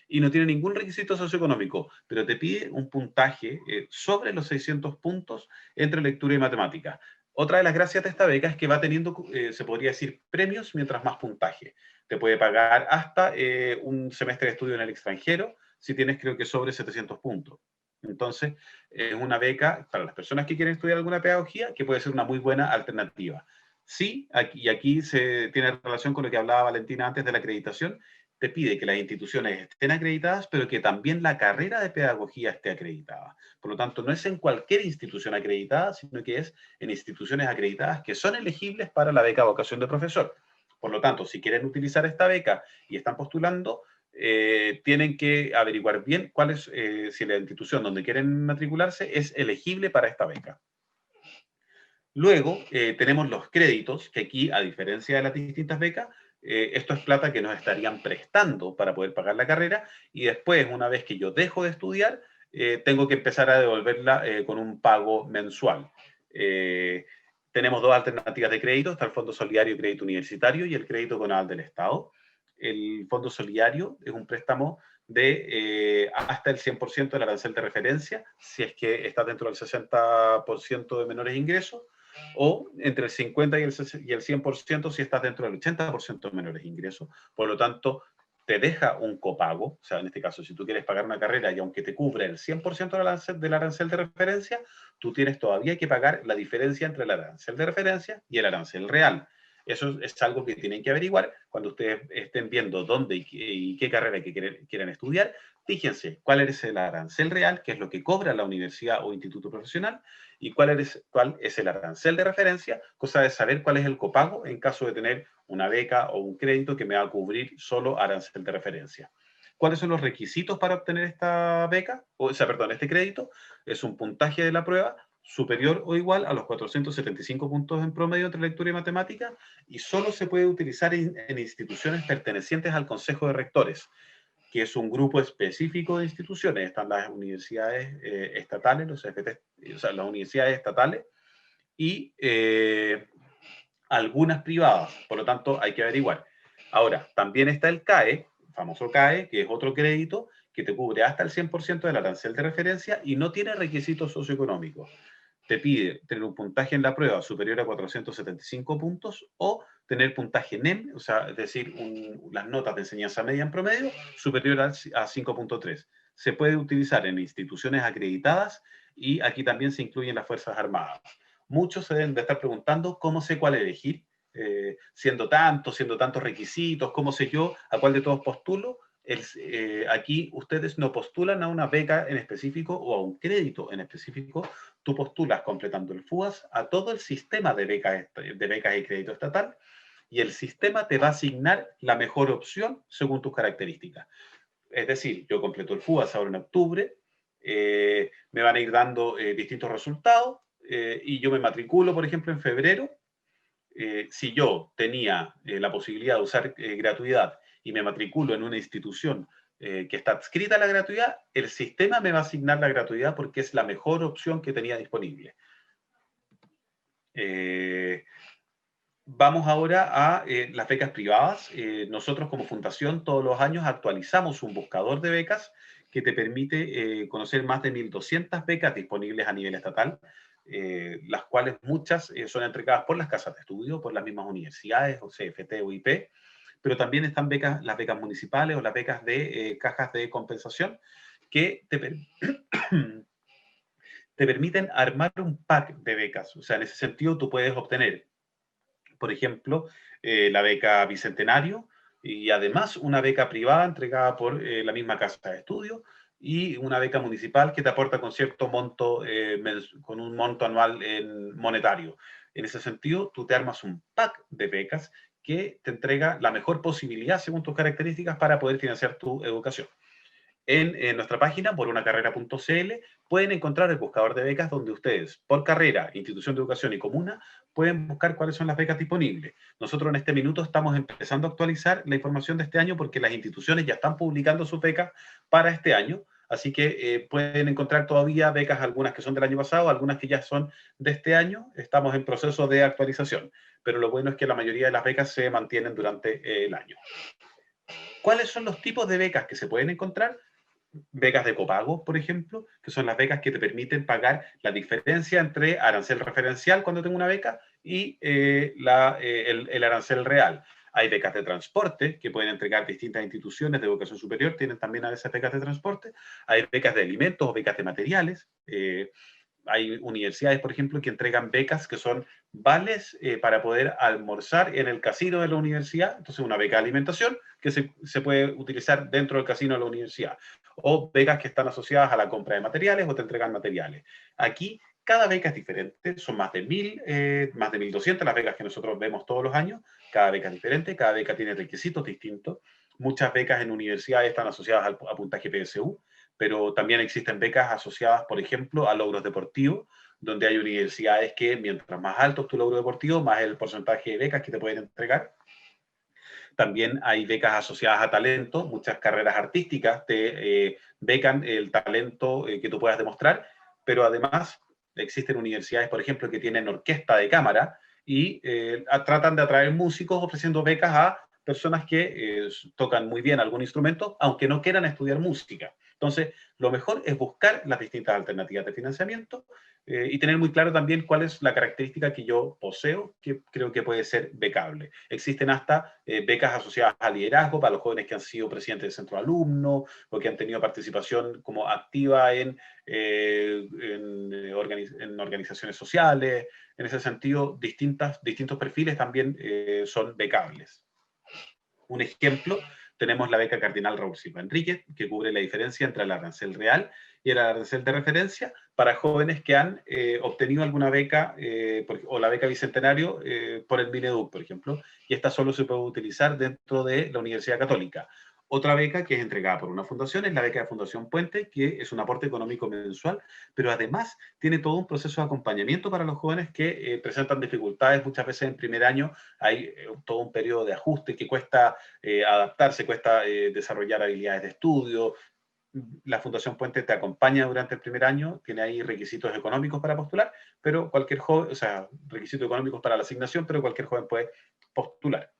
y no tiene ningún requisito socioeconómico, pero te pide un puntaje sobre los 600 puntos entre lectura y matemática. Otra de las gracias de esta beca es que va teniendo, se podría decir, premios mientras más puntaje. Te puede pagar hasta un semestre de estudio en el extranjero si tienes, creo que, sobre 700 puntos. Entonces, es una beca para las personas que quieren estudiar alguna pedagogía que puede ser una muy buena alternativa. Sí, aquí se tiene relación con lo que hablaba Valentina antes de la acreditación. Te pide que las instituciones estén acreditadas, pero que también la carrera de pedagogía esté acreditada. Por lo tanto, no es en cualquier institución acreditada, sino que es en instituciones acreditadas que son elegibles para la beca vocación de profesor. Por lo tanto, si quieren utilizar esta beca y están postulando, tienen que averiguar bien cuál es, si la institución donde quieren matricularse es elegible para esta beca. Luego tenemos los créditos, que aquí, a diferencia de las distintas becas, esto es plata que nos estarían prestando para poder pagar la carrera, y después, una vez que yo dejo de estudiar, tengo que empezar a devolverla con un pago mensual. Tenemos dos alternativas de crédito, está el Fondo Solidario y Crédito Universitario y el crédito con aval del Estado. El Fondo Solidario es un préstamo de hasta el 100% del arancel de referencia, si es que está dentro del 60% de menores ingresos, o entre el 50 y el 100% si estás dentro del 80% de menores ingresos. Por lo tanto, te deja un copago, o sea, en este caso, si tú quieres pagar una carrera y aunque te cubre el 100% del arancel de referencia, tú tienes todavía que pagar la diferencia entre el arancel de referencia y el arancel real. Eso es algo que tienen que averiguar cuando ustedes estén viendo dónde y qué carrera que quieren estudiar. Fíjense cuál es el arancel real, que es lo que cobra la universidad o instituto profesional, y cuál es el arancel de referencia, cosa de saber cuál es el copago en caso de tener una beca o un crédito que me va a cubrir solo arancel de referencia. ¿Cuáles son los requisitos para obtener esta beca? Este crédito. Es un puntaje de la prueba superior o igual a los 475 puntos en promedio entre lectura y matemática, y solo se puede utilizar en instituciones pertenecientes al Consejo de Rectores, que es un grupo específico de instituciones. Están las universidades estatales, los CFT, o sea, las universidades estatales y algunas privadas. Por lo tanto, hay que averiguar. Ahora, también está el CAE, el famoso CAE, que es otro crédito que te cubre hasta el 100% del arancel de referencia y no tiene requisitos socioeconómicos. Te pide tener un puntaje en la prueba superior a 475 puntos o tener puntaje NEM, o sea, es decir, las notas de enseñanza media en promedio superior a 5.3. Se puede utilizar en instituciones acreditadas y aquí también se incluyen las Fuerzas Armadas. Muchos se deben de estar preguntando cómo sé cuál elegir, siendo tantos requisitos, cómo sé yo a cuál de todos postulo. Aquí ustedes no postulan a una beca en específico o a un crédito en específico, tú postulas completando el FUAS a todo el sistema de becas y crédito estatal, y el sistema te va a asignar la mejor opción según tus características. Es decir, yo completo el FUAS ahora en octubre, me van a ir dando distintos resultados, y yo me matriculo, por ejemplo, en febrero. Si yo tenía la posibilidad de usar gratuidad y me matriculo en una institución que está adscrita a la gratuidad, el sistema me va a asignar la gratuidad porque es la mejor opción que tenía disponible. Vamos ahora a las becas privadas. Nosotros como fundación todos los años actualizamos un buscador de becas que te permite conocer más de 1.200 becas disponibles a nivel estatal, las cuales muchas son entregadas por las casas de estudio, por las mismas universidades, o CFT o IP, pero también están las becas municipales o las becas de cajas de compensación que te permiten armar un pack de becas. O sea, en ese sentido tú puedes obtener, por ejemplo, la beca Bicentenario y además una beca privada entregada por la misma casa de estudio y una beca municipal que te aporta con cierto monto, con un monto anual monetario. En ese sentido, tú te armas un pack de becas que te entrega la mejor posibilidad según tus características para poder financiar tu educación. En nuestra página, porunacarrera.cl, pueden encontrar el buscador de becas donde ustedes, por carrera, institución de educación y comuna, pueden buscar cuáles son las becas disponibles. Nosotros en este minuto estamos empezando a actualizar la información de este año porque las instituciones ya están publicando sus becas para este año, así que pueden encontrar todavía becas, algunas que son del año pasado, algunas que ya son de este año. Estamos en proceso de actualización, pero lo bueno es que la mayoría de las becas se mantienen durante el año. ¿Cuáles son los tipos de becas que se pueden encontrar? becas de copago, por ejemplo, que son las becas que te permiten pagar la diferencia entre arancel referencial cuando tengo una beca y el arancel real. Hay becas de transporte que pueden entregar distintas instituciones de educación superior, tienen también a veces becas de transporte. Hay becas de alimentos o becas de materiales. Hay universidades, por ejemplo, que entregan becas que son vales para poder almorzar en el casino de la universidad. Entonces, una beca de alimentación que se puede utilizar dentro del casino de la universidad. O becas que están asociadas a la compra de materiales o te entregan materiales. Aquí, cada beca es diferente. Son más de 1.200 las becas que nosotros vemos todos los años. Cada beca es diferente, cada beca tiene requisitos distintos. Muchas becas en universidades están asociadas a puntaje PSU, pero también existen becas asociadas, por ejemplo, a logros deportivos, donde hay universidades que mientras más alto es tu logro deportivo, más el porcentaje de becas que te pueden entregar. También hay becas asociadas a talento, muchas carreras artísticas te becan el talento que tú puedas demostrar, pero además existen universidades, por ejemplo, que tienen orquesta de cámara y tratan de atraer músicos ofreciendo becas a personas que tocan muy bien algún instrumento, aunque no quieran estudiar música. Entonces, lo mejor es buscar las distintas alternativas de financiamiento y tener muy claro también cuál es la característica que yo poseo, que creo que puede ser becable. Existen hasta becas asociadas al liderazgo para los jóvenes que han sido presidentes de centro de alumnos o que han tenido participación como activa en organizaciones sociales. En ese sentido, distintos perfiles también son becables. Un ejemplo, tenemos la beca Cardinal Raúl Silva Enríquez, que cubre la diferencia entre el arancel real y el arancel de referencia para jóvenes que han obtenido alguna beca o la beca Bicentenario por el Mineduc, por ejemplo, y esta solo se puede utilizar dentro de la Universidad Católica. Otra beca que es entregada por una fundación es la beca de Fundación Puente, que es un aporte económico mensual, pero además tiene todo un proceso de acompañamiento para los jóvenes que presentan dificultades. Muchas veces en primer año hay todo un periodo de ajuste que cuesta adaptarse, cuesta desarrollar habilidades de estudio. La Fundación Puente te acompaña durante el primer año, tiene ahí requisitos económicos para postular, pero cualquier joven, o sea, requisitos económicos para la asignación, pero cualquier joven puede postular.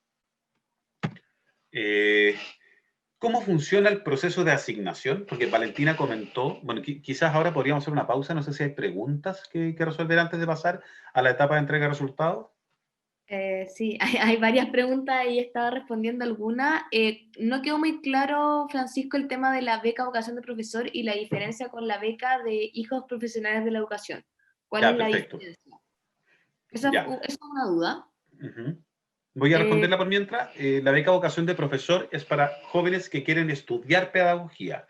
¿Cómo funciona el proceso de asignación? Porque Valentina comentó, bueno, quizás ahora podríamos hacer una pausa, no sé si hay preguntas que resolver antes de pasar a la etapa de entrega de resultados. Sí, hay varias preguntas y estaba respondiendo algunas. No quedó muy claro, Francisco, el tema de la beca vocación de profesor y la diferencia con la beca de hijos profesionales de la educación. ¿Cuál Ya, es la perfecto. diferencia? Esa Ya. es una duda. Voy a Eh, responderla por mientras. La beca vocación de profesor es para jóvenes que quieren estudiar pedagogía.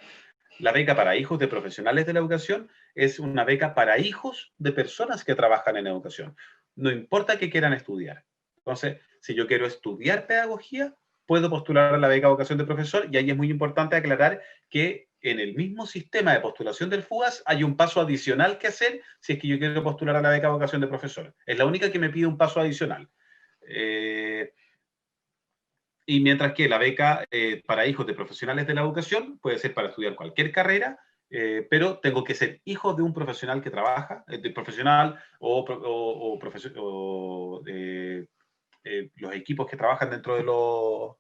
La beca para hijos de profesionales de la educación es una beca para hijos de personas que trabajan en educación. No importa que quieran estudiar. Entonces, si yo quiero estudiar pedagogía, puedo postular a la beca vocación de profesor y ahí es muy importante aclarar que en el mismo sistema de postulación del FUAS hay un paso adicional que hacer si es que yo quiero postular a la beca vocación de profesor. Es la única que me pide un paso adicional. Y mientras que la beca para hijos de profesionales de la educación puede ser para estudiar cualquier carrera, pero tengo que ser hijo de un profesional que trabaja, de profesional los equipos que trabajan dentro de los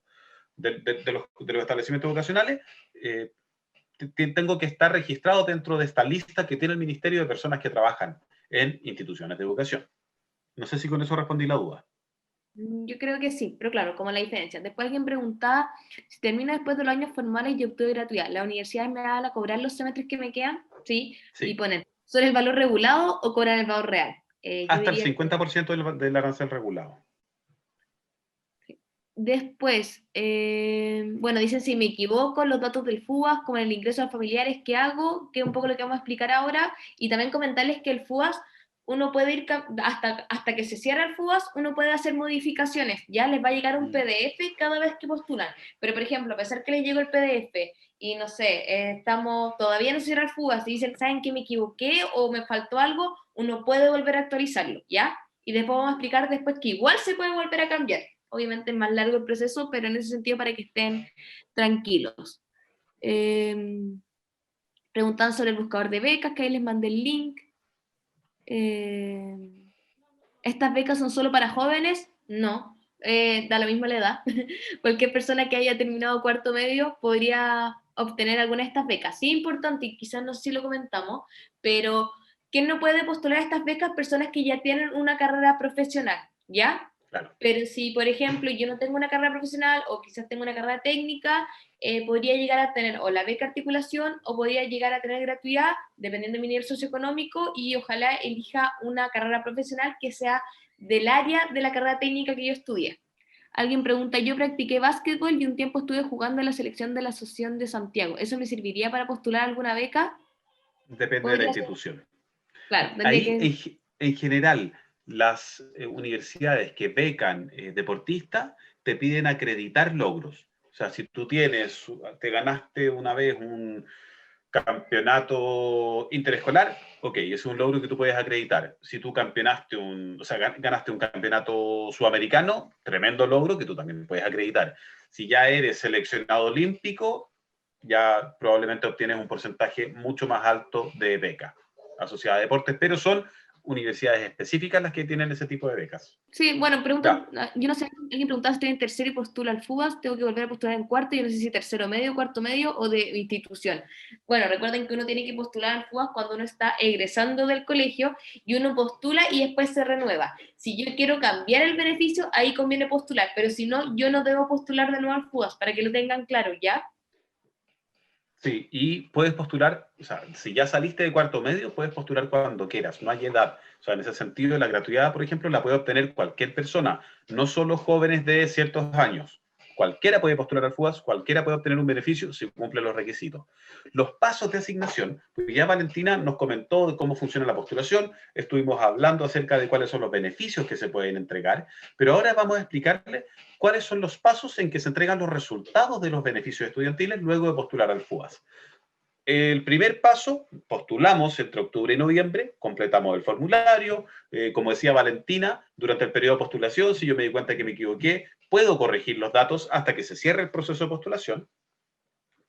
establecimientos educacionales. Tengo que estar registrado dentro de esta lista que tiene el Ministerio de Personas que trabajan en instituciones de educación. No sé si con eso respondí la duda. Yo creo que sí, pero claro, como la diferencia. Después alguien preguntaba, si termino después de los años formales y obtuve gratuidad, ¿la universidad me va a cobrar los semestres que me quedan? Sí, Sí. y ponen, ¿son el valor regulado o cobran el valor real? Yo Hasta el diría 50% del arancel regulado. después, bueno, dicen si me equivoco, los datos del FUAS, como en el ingreso a familiares, ¿qué hago? Que es un poco lo que vamos a explicar ahora. Y también comentarles que el FUAS, uno puede ir, hasta que se cierra el FUAS, uno puede hacer modificaciones. Ya les va a llegar un PDF cada vez que postulan. Pero, por ejemplo, a pesar que les llegó el PDF y no sé, todavía no se cierra el FUAS y dicen, ¿saben que me equivoqué o me faltó algo? Uno puede volver a actualizarlo, ¿ya? Y después vamos a explicar después que igual se puede volver a cambiar. Obviamente es más largo el proceso, pero en ese sentido para que estén tranquilos. Preguntan sobre el buscador de becas, que ahí les mandé el link. ¿Estas becas son solo para jóvenes? No. da lo mismo la edad, cualquier persona que haya terminado cuarto medio podría obtener alguna de estas becas. Sí, importante, y quizás no sé si lo comentamos, pero ¿quién no puede postular a estas becas? Personas que ya tienen una carrera profesional, ¿ya? Claro. Pero si, por ejemplo, yo no tengo una carrera profesional o quizás tengo una carrera técnica, podría llegar a tener o la beca articulación o podría llegar a tener gratuidad, dependiendo de mi nivel socioeconómico, y ojalá elija una carrera profesional que sea del área de la carrera técnica que yo estudié. Alguien pregunta, yo practiqué básquetbol y un tiempo estuve jugando en la selección de la Asociación de Santiago. ¿Eso me serviría para postular alguna beca? Depende de la Podría ser. institución. Claro, tendría Ahí, que... en general, las universidades que becan deportistas te piden acreditar logros. O sea, si tú te ganaste una vez un campeonato interescolar, ok, ese es un logro que tú puedes acreditar. Si tú ganaste un campeonato sudamericano, tremendo logro que tú también puedes acreditar. Si ya eres seleccionado olímpico, ya probablemente obtienes un porcentaje mucho más alto de beca asociada a deportes, pero son universidades específicas las que tienen ese tipo de becas. Sí, bueno, preguntan, Ya. yo no sé, alguien preguntaba si estoy en tercero y postulo al FUAS, tengo que volver a postular en cuarto, yo no sé si tercero medio, cuarto medio o de institución. Bueno, recuerden que uno tiene que postular al FUAS cuando uno está egresando del colegio y uno postula y después se renueva. Si yo quiero cambiar el beneficio, ahí conviene postular, pero si no, yo no debo postular de nuevo al FUAS, para que lo tengan claro, ¿ya? Sí, y puedes postular, o sea, si ya saliste de cuarto medio, puedes postular cuando quieras, no hay edad. O sea, en ese sentido, la gratuidad, por ejemplo, la puede obtener cualquier persona, no solo jóvenes de ciertos años. Cualquiera puede postular al FUAS, cualquiera puede obtener un beneficio si cumple los requisitos. Los pasos de asignación, pues ya Valentina nos comentó de cómo funciona la postulación, estuvimos hablando acerca de cuáles son los beneficios que se pueden entregar, pero ahora vamos a explicarle cuáles son los pasos en que se entregan los resultados de los beneficios estudiantiles luego de postular al FUAS. El primer paso, postulamos entre octubre y noviembre, completamos el formulario, como decía Valentina, durante el periodo de postulación, si yo me di cuenta que me equivoqué, puedo corregir los datos hasta que se cierre el proceso de postulación.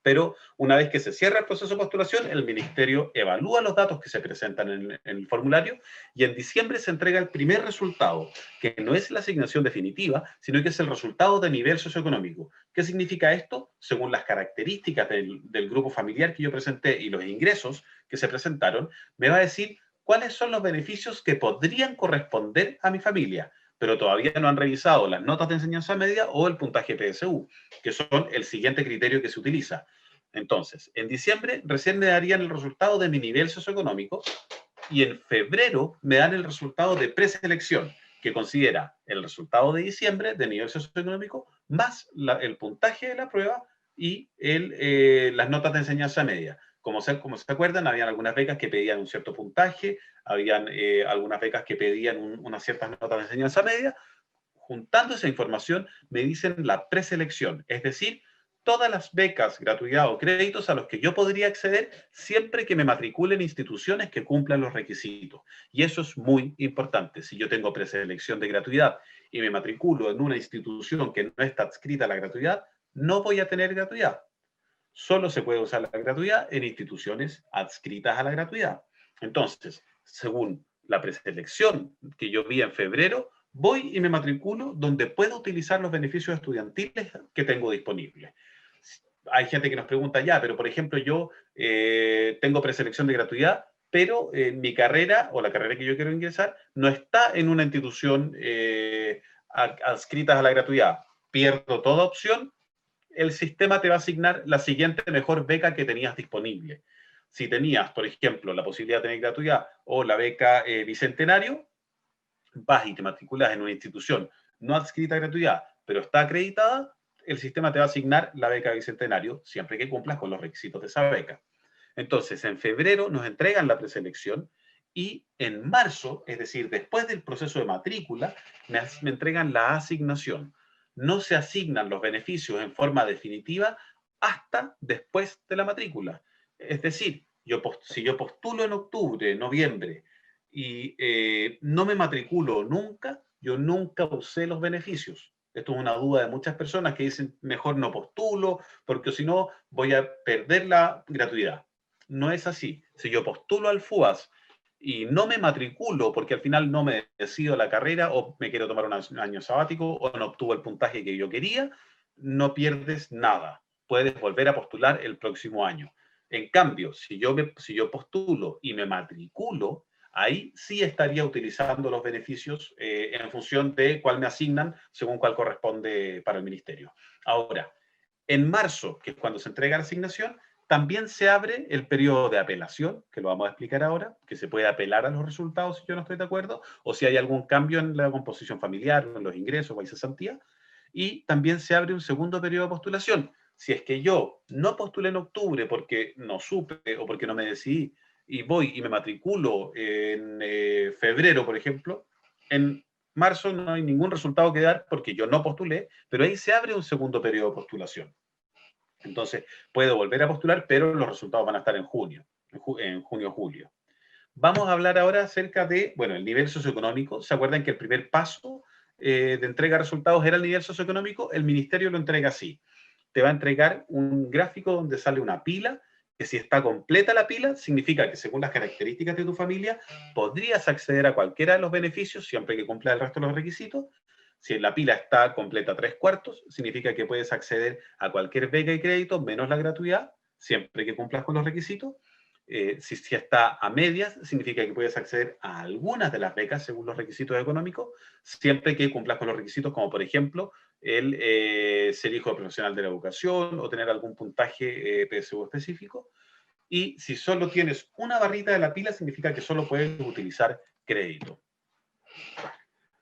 Pero una vez que se cierra el proceso de postulación, el ministerio evalúa los datos que se presentan en el formulario y en diciembre se entrega el primer resultado, que no es la asignación definitiva, sino que es el resultado de nivel socioeconómico. ¿Qué significa esto? Según las características del grupo familiar que yo presenté y los ingresos que se presentaron, me va a decir cuáles son los beneficios que podrían corresponder a mi familia, pero todavía no han revisado las notas de enseñanza media o el puntaje PSU, que son el siguiente criterio que se utiliza. Entonces, en diciembre recién me darían el resultado de mi nivel socioeconómico y en febrero me dan el resultado de preselección, que considera el resultado de diciembre de nivel socioeconómico más el puntaje de la prueba y las notas de enseñanza media. Como se acuerdan, habían algunas becas que pedían un cierto puntaje, habían algunas becas que pedían unas ciertas notas de enseñanza media. Juntando esa información, me dicen la preselección, es decir, todas las becas, gratuidad o créditos a los que yo podría acceder siempre que me matricule en instituciones que cumplan los requisitos. Y eso es muy importante. Si yo tengo preselección de gratuidad y me matriculo en una institución que no está adscrita a la gratuidad, no voy a tener gratuidad. Solo se puede usar la gratuidad en instituciones adscritas a la gratuidad. Entonces, según la preselección que yo vi en febrero, voy y me matriculo donde puedo utilizar los beneficios estudiantiles que tengo disponibles. Hay gente que nos pregunta, ya, pero por ejemplo yo tengo preselección de gratuidad, pero mi carrera o la carrera que yo quiero ingresar no está en una institución adscrita a la gratuidad. Pierdo toda opción, el sistema te va a asignar la siguiente mejor beca que tenías disponible. Si tenías, por ejemplo, la posibilidad de tener gratuidad o la beca Bicentenario, vas y te matriculas en una institución no adscrita a gratuidad, pero está acreditada, el sistema te va a asignar la beca Bicentenario siempre que cumplas con los requisitos de esa beca. Entonces, en febrero nos entregan la preselección y en marzo, es decir, después del proceso de matrícula, me entregan la asignación. No se asignan los beneficios en forma definitiva hasta después de la matrícula. Es decir, si yo postulo en octubre, noviembre, y no me matriculo nunca, yo nunca usé los beneficios. Esto es una duda de muchas personas que dicen, mejor no postulo, porque si no voy a perder la gratuidad. No es así. Si yo postulo al FUAS y no me matriculo porque al final no me decido la carrera o me quiero tomar un año sabático o no obtuvo el puntaje que yo quería, no pierdes nada. Puedes volver a postular el próximo año. En cambio, si yo postulo y me matriculo, ahí sí estaría utilizando los beneficios en función de cuál me asignan, según cuál corresponde para el ministerio. Ahora, en marzo, que es cuando se entrega la asignación, también se abre el periodo de apelación, que lo vamos a explicar ahora, que se puede apelar a los resultados si yo no estoy de acuerdo, o si hay algún cambio en la composición familiar, en los ingresos o hay cesantía. Y también se abre un segundo periodo de postulación. Si es que yo no postulé en octubre porque no supe o porque no me decidí, y voy y me matriculo en febrero, por ejemplo, en marzo no hay ningún resultado que dar porque yo no postulé, pero ahí se abre un segundo periodo de postulación. Entonces, puedo volver a postular, pero los resultados van a estar en junio, julio. Vamos a hablar ahora acerca de, bueno, el nivel socioeconómico. ¿Se acuerdan que el primer paso de entrega de resultados era el nivel socioeconómico? El ministerio lo entrega así. Te va a entregar un gráfico donde sale una pila, que si está completa la pila, significa que según las características de tu familia, podrías acceder a cualquiera de los beneficios, siempre que cumpla el resto de los requisitos. Si la pila está completa 3/4, significa que puedes acceder a cualquier beca y crédito, menos la gratuidad, siempre que cumplas con los requisitos. Si está a medias, significa que puedes acceder a algunas de las becas según los requisitos económicos, siempre que cumplas con los requisitos, como por ejemplo el ser hijo profesional de la educación o tener algún puntaje PSU específico. Y si solo tienes una barrita de la pila, significa que solo puedes utilizar crédito.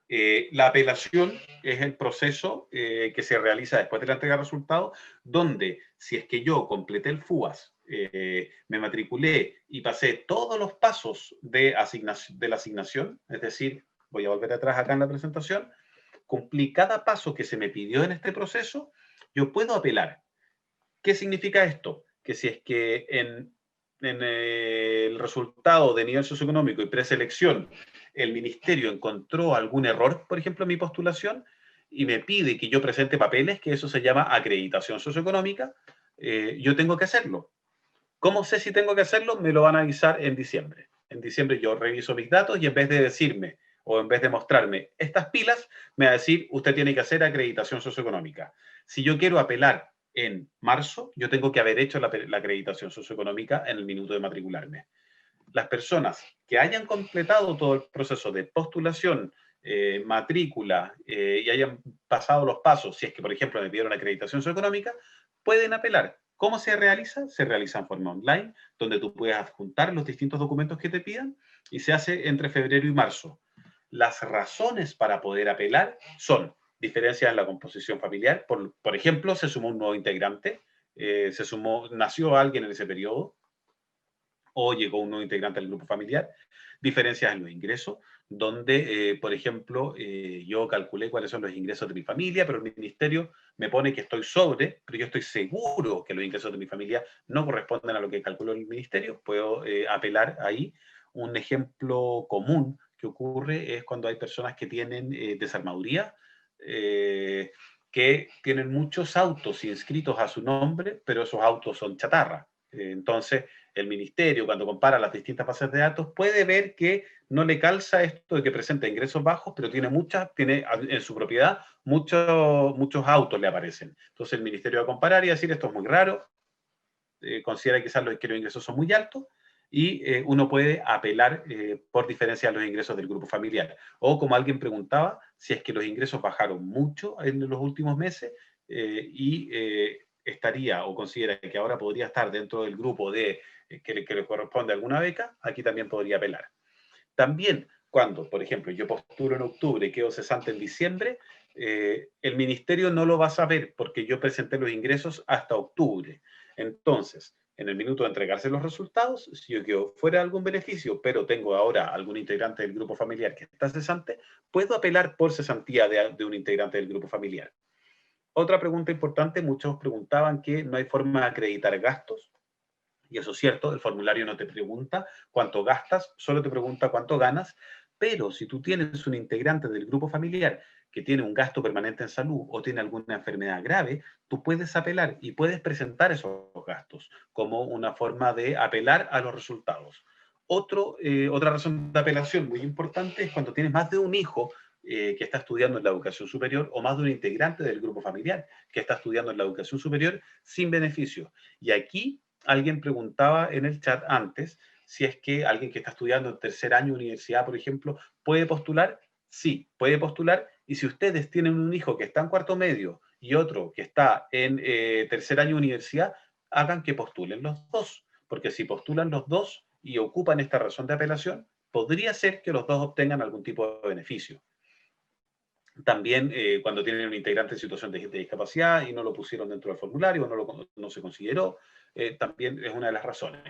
La apelación es el proceso que se realiza después de la entrega de resultados, donde si es que yo completé el FUAS, me matriculé y pasé todos los pasos de la asignación, es decir, voy a volver atrás acá en la presentación, cumplí cada paso que se me pidió en este proceso, yo puedo apelar. ¿Qué significa esto? Que si es que en el resultado de nivel socioeconómico y preselección el ministerio encontró algún error, por ejemplo, en mi postulación, y me pide que yo presente papeles, que eso se llama acreditación socioeconómica, yo tengo que hacerlo. ¿Cómo sé si tengo que hacerlo? Me lo van a avisar en diciembre. En diciembre yo reviso mis datos y en vez de decirme o en vez de mostrarme estas pilas, me va a decir, usted tiene que hacer acreditación socioeconómica. Si yo quiero apelar en marzo, yo tengo que haber hecho la acreditación socioeconómica en el minuto de matricularme. Las personas que hayan completado todo el proceso de postulación, matrícula y hayan pasado los pasos, si es que, por ejemplo, me pidieron acreditación socioeconómica, pueden apelar. ¿Cómo se realiza? Se realiza en forma online, donde tú puedes adjuntar los distintos documentos que te pidan y se hace entre febrero y marzo. Las razones para poder apelar son diferencias en la composición familiar. Por ejemplo, se sumó un nuevo integrante, nació alguien en ese periodo, o llegó un nuevo integrante al grupo familiar, diferencias en los ingresos, donde, por ejemplo, yo calculé cuáles son los ingresos de mi familia, pero el ministerio me pone que estoy sobre, pero yo estoy seguro que los ingresos de mi familia no corresponden a lo que calculó el ministerio, puedo apelar ahí. Un ejemplo común que ocurre es cuando hay personas que tienen desarmaduría, que tienen muchos autos inscritos a su nombre, pero esos autos son chatarra. Entonces, el ministerio, cuando compara las distintas bases de datos, puede ver que no le calza esto de que presenta ingresos bajos, pero tiene en su propiedad muchos autos le aparecen. Entonces, el ministerio va a comparar y decir, esto es muy raro, considera que quizás los ingresos son muy altos, y uno puede apelar por diferencia a los ingresos del grupo familiar. O como alguien preguntaba, si es que los ingresos bajaron mucho en los últimos meses y estaría o considera que ahora podría estar dentro del grupo de que le corresponde alguna beca, aquí también podría apelar. También cuando, por ejemplo, yo postulo en octubre y quedo cesante en diciembre, el ministerio no lo va a saber porque yo presenté los ingresos hasta octubre. Entonces, en el minuto de entregarse los resultados, si yo quedo fuera de algún beneficio, pero tengo ahora algún integrante del grupo familiar que está cesante, puedo apelar por cesantía de un integrante del grupo familiar. Otra pregunta importante, muchos preguntaban que no hay forma de acreditar gastos, y eso es cierto, el formulario no te pregunta cuánto gastas, solo te pregunta cuánto ganas, pero si tú tienes un integrante del grupo familiar que tiene un gasto permanente en salud o tiene alguna enfermedad grave, tú puedes apelar y puedes presentar esos gastos como una forma de apelar a los resultados. Otra razón de apelación muy importante es cuando tienes más de un hijo que está estudiando en la educación superior o más de un integrante del grupo familiar que está estudiando en la educación superior sin beneficio. Y aquí alguien preguntaba en el chat antes si es que alguien que está estudiando en tercer año de universidad, por ejemplo, puede postular. Sí, puede postular. Y si ustedes tienen un hijo que está en cuarto medio y otro que está en tercer año de universidad, hagan que postulen los dos. Porque si postulan los dos y ocupan esta razón de apelación, podría ser que los dos obtengan algún tipo de beneficio. También cuando tienen un integrante en situación de discapacidad y no lo pusieron dentro del formulario o no se consideró, también es una de las razones.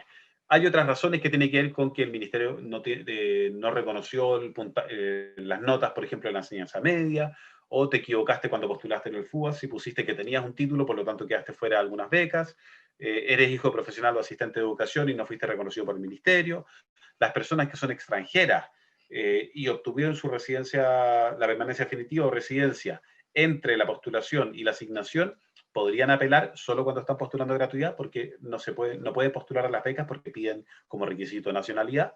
Hay otras razones que tienen que ver con que el ministerio no reconoció las notas, por ejemplo, de la enseñanza media, o te equivocaste cuando postulaste en el FUAS y pusiste que tenías un título, por lo tanto quedaste fuera de algunas becas, eres hijo profesional o asistente de educación y no fuiste reconocido por el ministerio. Las personas que son extranjeras y obtuvieron su residencia, la permanencia definitiva o residencia entre la postulación y la asignación, podrían apelar solo cuando están postulando a gratuidad, porque no pueden postular a las becas porque piden como requisito nacionalidad.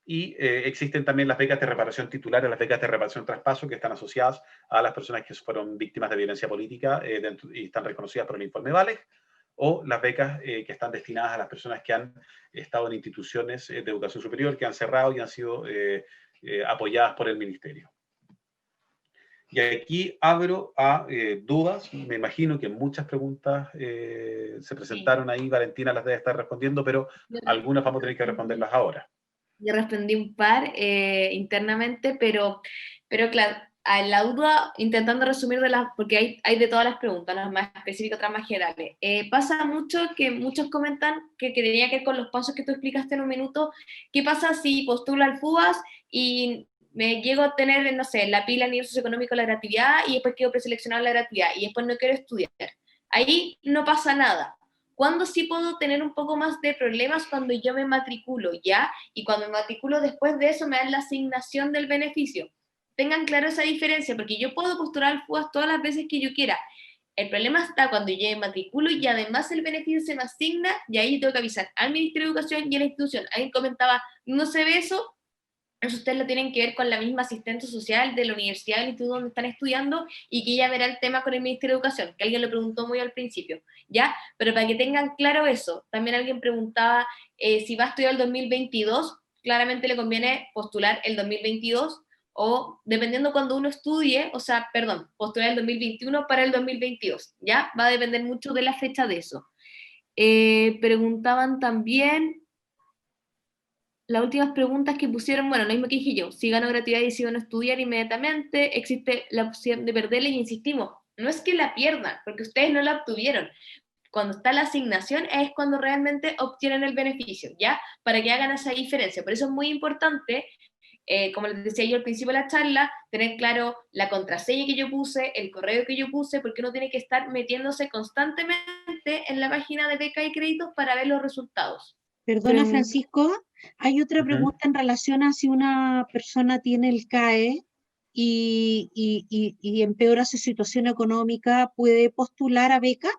Y existen también las becas de reparación titular y las becas de reparación traspaso que están asociadas a las personas que fueron víctimas de violencia política y están reconocidas por el informe VALEG, o las becas que están destinadas a las personas que han estado en instituciones de educación superior, que han cerrado y han sido apoyadas por el ministerio. Y aquí abro a dudas. Me imagino que muchas preguntas se presentaron ahí. Valentina las debe estar respondiendo, pero algunas vamos a tener que responderlas ahora. Yo respondí un par internamente, pero claro, a la duda, intentando resumir porque hay de todas las preguntas, unas más específicas, otras más generales. Pasa mucho que muchos comentan que tenía que ver con los pasos que tú explicaste en un minuto. ¿Qué pasa si postulo al FUAS y me llego a tener, no sé, la pila a nivel socioeconómico la gratuidad y después quedo preseleccionado la gratuidad y después no quiero estudiar? Ahí no pasa nada. ¿Cuándo sí puedo tener un poco más de problemas? Cuando yo me matriculo, ¿ya? Y cuando me matriculo después de eso me dan la asignación del beneficio. Tengan claro esa diferencia, porque yo puedo postular al FUAS todas las veces que yo quiera. El problema está cuando yo me matriculo y además el beneficio se me asigna, y ahí tengo que avisar al Ministerio de Educación y a la institución. Alguien comentaba, no se ve eso ustedes lo tienen que ver con la misma asistente social de la universidad del instituto donde están estudiando y que ella verá el tema con el Ministerio de Educación, que alguien lo preguntó muy al principio, ¿ya? Pero para que tengan claro eso, también alguien preguntaba si va a estudiar el 2022, claramente le conviene postular el 2022 o dependiendo cuando uno estudie, postular el 2021 para el 2022, ¿ya? Va a depender mucho de la fecha de eso. Preguntaban también las últimas preguntas que pusieron, bueno, lo mismo que dije yo, si gano gratuidad y si van a estudiar inmediatamente, existe la opción de perderla y insistimos, no es que la pierdan, porque ustedes no la obtuvieron. Cuando está la asignación es cuando realmente obtienen el beneficio, ¿ya? Para que hagan esa diferencia. Por eso es muy importante, como les decía yo al principio de la charla, tener claro la contraseña que yo puse, el correo que yo puse, porque uno tiene que estar metiéndose constantemente en la página de beca y créditos para ver los resultados. Perdona, Francisco, hay otra pregunta en relación a si una persona tiene el CAE y empeora su situación económica, ¿puede postular a beca?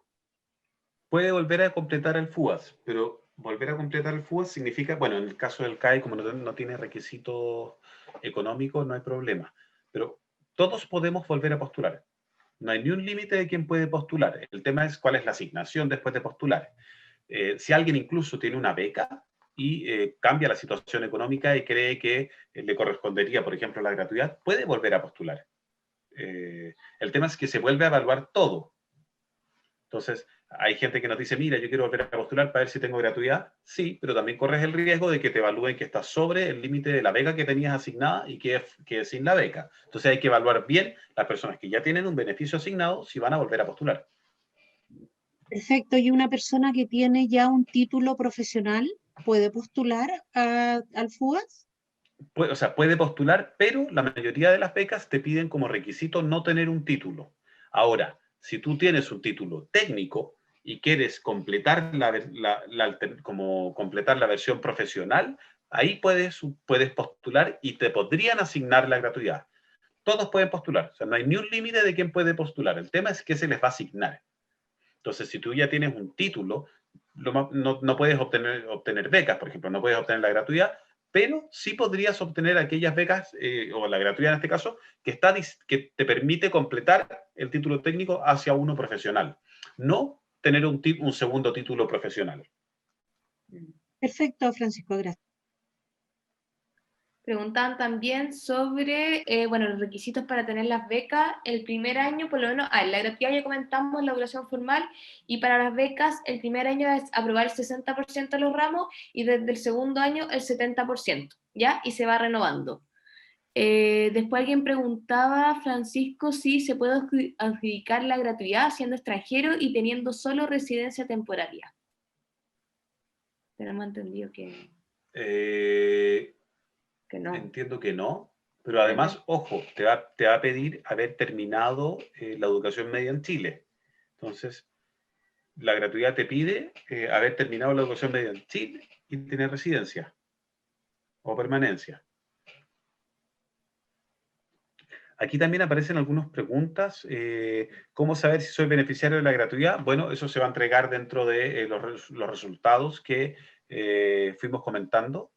Puede volver a completar el FUAS, pero volver a completar el FUAS significa, bueno, en el caso del CAE, como no tiene requisitos económicos, no hay problema, pero todos podemos volver a postular. No hay ni un límite de quién puede postular. El tema es cuál es la asignación después de postular. Si alguien incluso tiene una beca y cambia la situación económica y cree que le correspondería, por ejemplo, la gratuidad, puede volver a postular. El tema es que se vuelve a evaluar todo. Entonces, hay gente que nos dice, mira, yo quiero volver a postular para ver si tengo gratuidad. Sí, pero también corres el riesgo de que te evalúen que estás sobre el límite de la beca que tenías asignada y que es sin la beca. Entonces hay que evaluar bien las personas que ya tienen un beneficio asignado si van a volver a postular. Perfecto. ¿Y una persona que tiene ya un título profesional puede postular al FUAS? Puede postular, pero la mayoría de las becas te piden como requisito no tener un título. Ahora, si tú tienes un título técnico y quieres completar completar la versión profesional, ahí puedes postular y te podrían asignar la gratuidad. Todos pueden postular, o sea, no hay ni un límite de quién puede postular. El tema es que se les va a asignar. Entonces, si tú ya tienes un título, no puedes obtener becas, por ejemplo, no puedes obtener la gratuidad, pero sí podrías obtener aquellas becas, o la gratuidad en este caso, que te permite completar el título técnico hacia uno profesional, no tener un segundo título profesional. Perfecto, Francisco, gracias. Preguntaban también sobre, bueno, los requisitos para tener las becas. El primer año, por lo menos, en la gratuidad ya comentamos la evaluación formal, y para las becas el primer año es aprobar el 60% de los ramos y desde el segundo año el 70%, ¿ya? Y se va renovando. Después alguien preguntaba, Francisco, si se puede adjudicar la gratuidad siendo extranjero y teniendo solo residencia temporaria. Tenemos entendido que no. Entiendo que no, pero además, ojo, te va a pedir haber terminado la educación media en Chile. Entonces, la gratuidad te pide haber terminado la educación media en Chile y tener residencia o permanencia. Aquí también aparecen algunas preguntas. ¿Cómo saber si soy beneficiario de la gratuidad? Bueno, eso se va a entregar dentro de los resultados que fuimos comentando.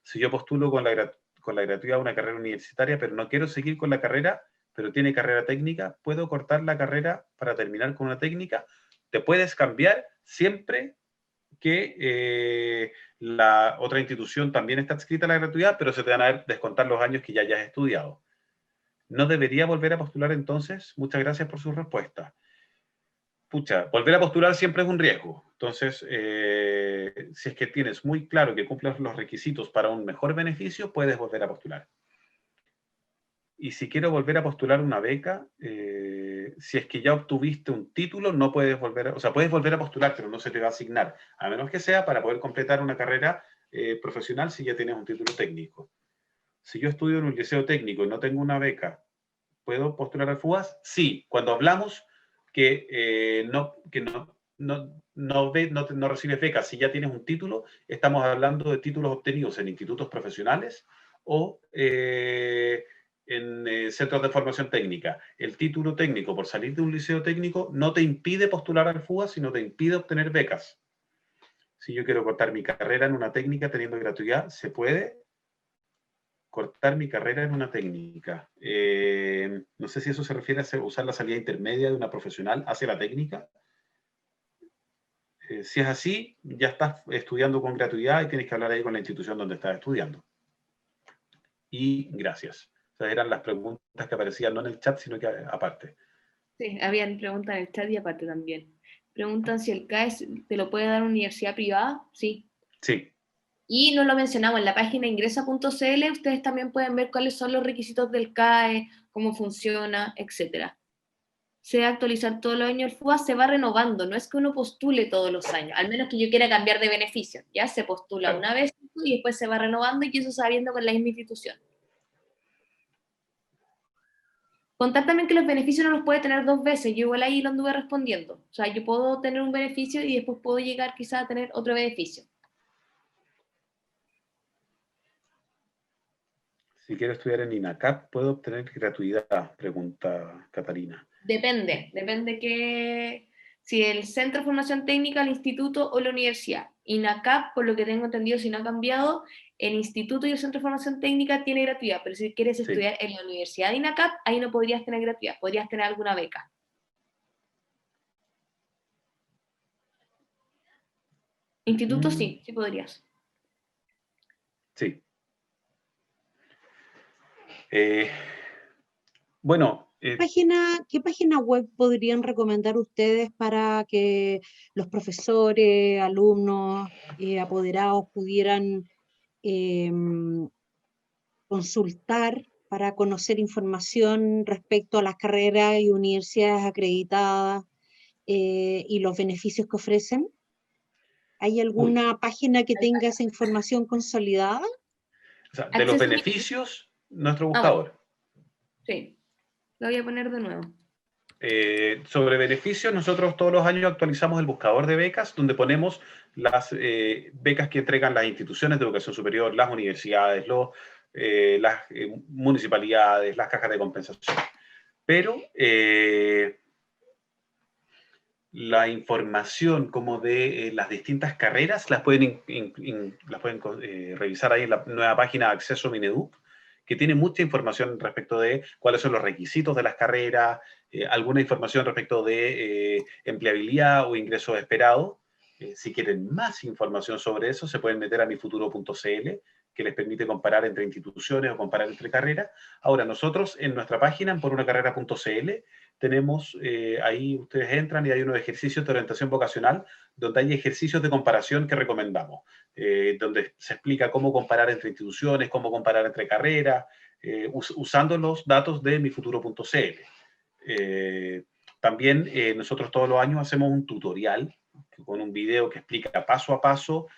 Si yo postulo con la gratuidad a una carrera universitaria, pero no quiero seguir con la carrera, pero tiene carrera técnica, ¿puedo cortar la carrera para terminar con una técnica? Te puedes cambiar siempre que la otra institución también está adscrita a la gratuidad, pero se te van a descontar los años que ya hayas estudiado. ¿No debería volver a postular entonces? Muchas gracias por su respuesta. Pucha, volver a postular siempre es un riesgo. Entonces, si es que tienes muy claro que cumples los requisitos para un mejor beneficio, puedes volver a postular. Y si quiero volver a postular una beca, si es que ya obtuviste un título, no puedes volver o sea, puedes volver a postular, pero no se te va a asignar, a menos que sea para poder completar una carrera profesional si ya tienes un título técnico. Si yo estudio en un liceo técnico y no tengo una beca, ¿puedo postular al FUAS? Sí, cuando hablamos que no recibes becas si ya tienes un título, estamos hablando de títulos obtenidos en institutos profesionales o en centros de formación técnica. El título técnico, por salir de un liceo técnico, no te impide postular al FUAS, sino te impide obtener becas. Si yo quiero cortar mi carrera en una técnica teniendo gratuidad, ¿se puede? Cortar mi carrera en una técnica. No sé si eso se refiere a usar la salida intermedia de una profesional hacia la técnica. Si es así, ya estás estudiando con gratuidad y tienes que hablar ahí con la institución donde estás estudiando. Y gracias. O sea, eran las preguntas que aparecían no en el chat, sino que aparte. Sí, habían preguntas en el chat y aparte también. Preguntan si el CAES te lo puede dar una universidad privada. Sí. Sí. Y no lo mencionamos, en la página ingresa.cl ustedes también pueden ver cuáles son los requisitos del CAE, cómo funciona, etc. Se va a actualizar todos los años el FUAS, se va renovando, no es que uno postule todos los años, al menos que yo quiera cambiar de beneficio, ya se postula una vez y después se va renovando y eso se va viendo con la misma institución. Contar también que los beneficios no los puede tener dos veces, yo igual ahí lo anduve respondiendo, o sea, yo puedo tener un beneficio y después puedo llegar quizás a tener otro beneficio. Si quiero estudiar en INACAP, ¿puedo obtener gratuidad? Pregunta Catalina. Depende que si el Centro de Formación Técnica, el instituto o la universidad. INACAP, por lo que tengo entendido, si no ha cambiado, el instituto y el Centro de Formación Técnica tiene gratuidad, pero si quieres estudiar en la universidad de INACAP, ahí no podrías tener gratuidad, podrías tener alguna beca. Instituto sí podrías. Sí. Bueno. ¿Qué página web podrían recomendar ustedes para que los profesores, alumnos, apoderados pudieran consultar para conocer información respecto a las carreras y universidades acreditadas y los beneficios que ofrecen? ¿Hay alguna página que tenga esa información consolidada? O sea, de los beneficios, nuestro buscador. Sí, lo voy a poner de nuevo. Sobre beneficios, nosotros todos los años actualizamos el buscador de becas, donde ponemos las becas que entregan las instituciones de educación superior, las universidades, las municipalidades, las cajas de compensación. Pero la información como de las distintas carreras las pueden, revisar ahí en la nueva página de Acceso Mineduc, que tiene mucha información respecto de cuáles son los requisitos de las carreras, alguna información respecto de empleabilidad o ingresos esperados. Si quieren más información sobre eso, se pueden meter a mifuturo.cl, que les permite comparar entre instituciones o comparar entre carreras. Ahora, nosotros en nuestra página, en porunacarrera.cl, tenemos, ahí ustedes entran y hay unos ejercicios de orientación vocacional, donde hay ejercicios de comparación que recomendamos, donde se explica cómo comparar entre instituciones, cómo comparar entre carreras, usando los datos de mifuturo.cl. También nosotros todos los años hacemos un tutorial con un video que explica paso a paso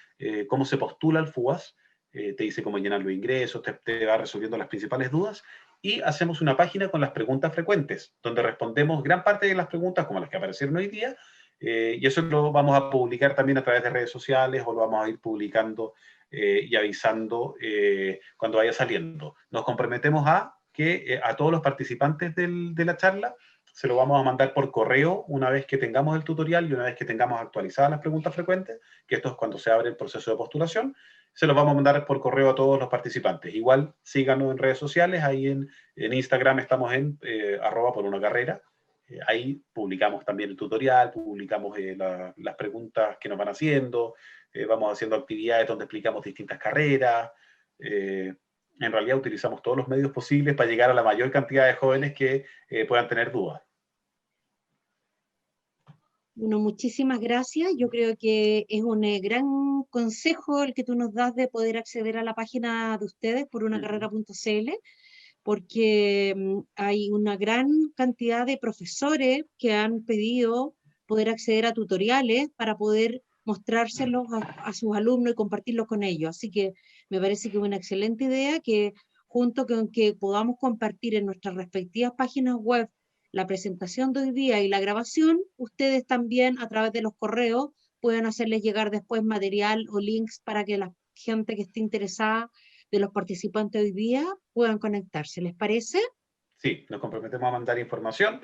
cómo se postula al FUAS, te dice cómo llenar los ingresos, te va resolviendo las principales dudas, y hacemos una página con las preguntas frecuentes, donde respondemos gran parte de las preguntas como las que aparecieron hoy día, y eso lo vamos a publicar también a través de redes sociales, o lo vamos a ir publicando y avisando cuando vaya saliendo. Nos comprometemos a que a todos los participantes de la charla se lo vamos a mandar por correo una vez que tengamos el tutorial y una vez que tengamos actualizadas las preguntas frecuentes, que esto es cuando se abre el proceso de postulación. Se los vamos a mandar por correo a todos los participantes. Igual síganos en redes sociales, ahí en Instagram estamos en @porunacarrera. Ahí publicamos también el tutorial, publicamos las preguntas que nos van haciendo, vamos haciendo actividades donde explicamos distintas carreras. En realidad utilizamos todos los medios posibles para llegar a la mayor cantidad de jóvenes que puedan tener dudas. Bueno, muchísimas gracias. Yo creo que es un gran consejo el que tú nos das de poder acceder a la página de ustedes, porunacarrera.cl, porque hay una gran cantidad de profesores que han pedido poder acceder a tutoriales para poder mostrárselos a sus alumnos y compartirlos con ellos. Así que me parece que es una excelente idea que junto con que podamos compartir en nuestras respectivas páginas web la presentación de hoy día y la grabación, ustedes también a través de los correos pueden hacerles llegar después material o links para que la gente que esté interesada de los participantes hoy día puedan conectarse. ¿Les parece? Sí, nos comprometemos a mandar información,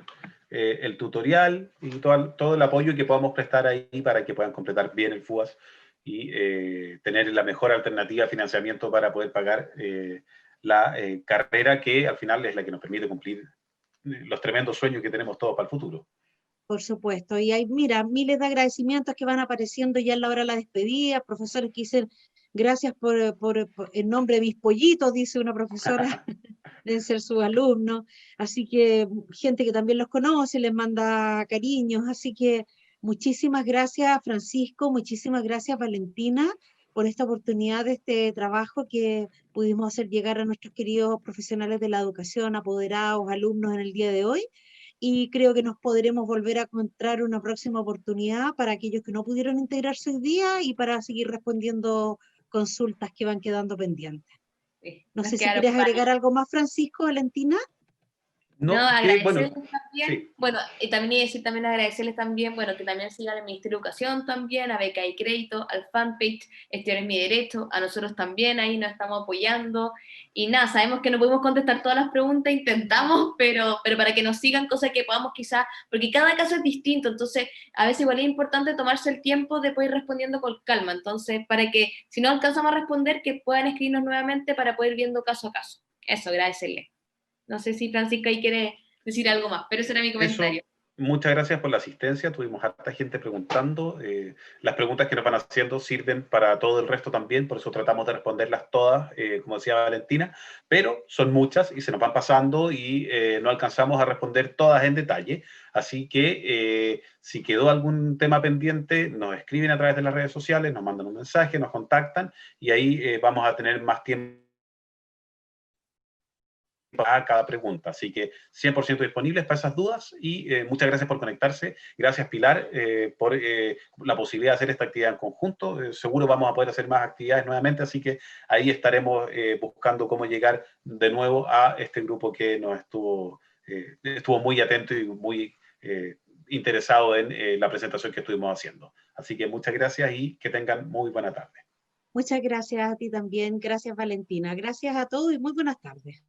el tutorial y todo el apoyo que podamos prestar ahí para que puedan completar bien el FUAS y tener la mejor alternativa de financiamiento para poder pagar la carrera que al final es la que nos permite cumplir los tremendos sueños que tenemos todos para el futuro. Por supuesto. Y hay, mira, miles de agradecimientos que van apareciendo ya en la hora de la despedida, profesores que dicen gracias por en nombre de mis pollitos, dice una profesora, deben ser sus alumnos, así que gente que también los conoce, les manda cariños, así que muchísimas gracias Francisco, muchísimas gracias Valentina por esta oportunidad de este trabajo que pudimos hacer llegar a nuestros queridos profesionales de la educación, apoderados, alumnos en el día de hoy, y creo que nos podremos volver a encontrar una próxima oportunidad para aquellos que no pudieron integrarse hoy día y para seguir respondiendo consultas que van quedando pendientes. Sí, No nos sé si quedaron quieres agregar varias. algo más, Francisco, Valentina. No, Bueno, agradecerles también, sí. bueno, y también iba a decir también agradecerles también, bueno, que también sigan al Ministerio de Educación también, a Beca y Crédito, al fanpage, Este es mi derecho, a nosotros también, ahí nos estamos apoyando, y nada, sabemos que no podemos contestar todas las preguntas, intentamos, pero para que nos sigan, cosas que podamos quizás, porque cada caso es distinto, entonces a veces igual es importante tomarse el tiempo de poder ir respondiendo con calma, entonces para que si no alcanzamos a responder, que puedan escribirnos nuevamente para poder ir viendo caso a caso. Eso, agradecerles. No sé si Francisca ahí quiere decir algo más, pero ese era mi comentario. Eso, muchas gracias por la asistencia. Tuvimos harta gente preguntando. Las preguntas que nos van haciendo sirven para todo el resto también, por eso tratamos de responderlas todas, como decía Valentina, pero son muchas y se nos van pasando y no alcanzamos a responder todas en detalle. Así que si quedó algún tema pendiente, nos escriben a través de las redes sociales, nos mandan un mensaje, nos contactan y ahí vamos a tener más tiempo a cada pregunta. Así que 100% disponibles para esas dudas y muchas gracias por conectarse. Gracias, Pilar, por la posibilidad de hacer esta actividad en conjunto. Seguro vamos a poder hacer más actividades nuevamente, así que ahí estaremos buscando cómo llegar de nuevo a este grupo que nos estuvo muy atento y muy interesado en la presentación que estuvimos haciendo. Así que muchas gracias y que tengan muy buena tarde. Muchas gracias a ti también. Gracias, Valentina. Gracias a todos y muy buenas tardes.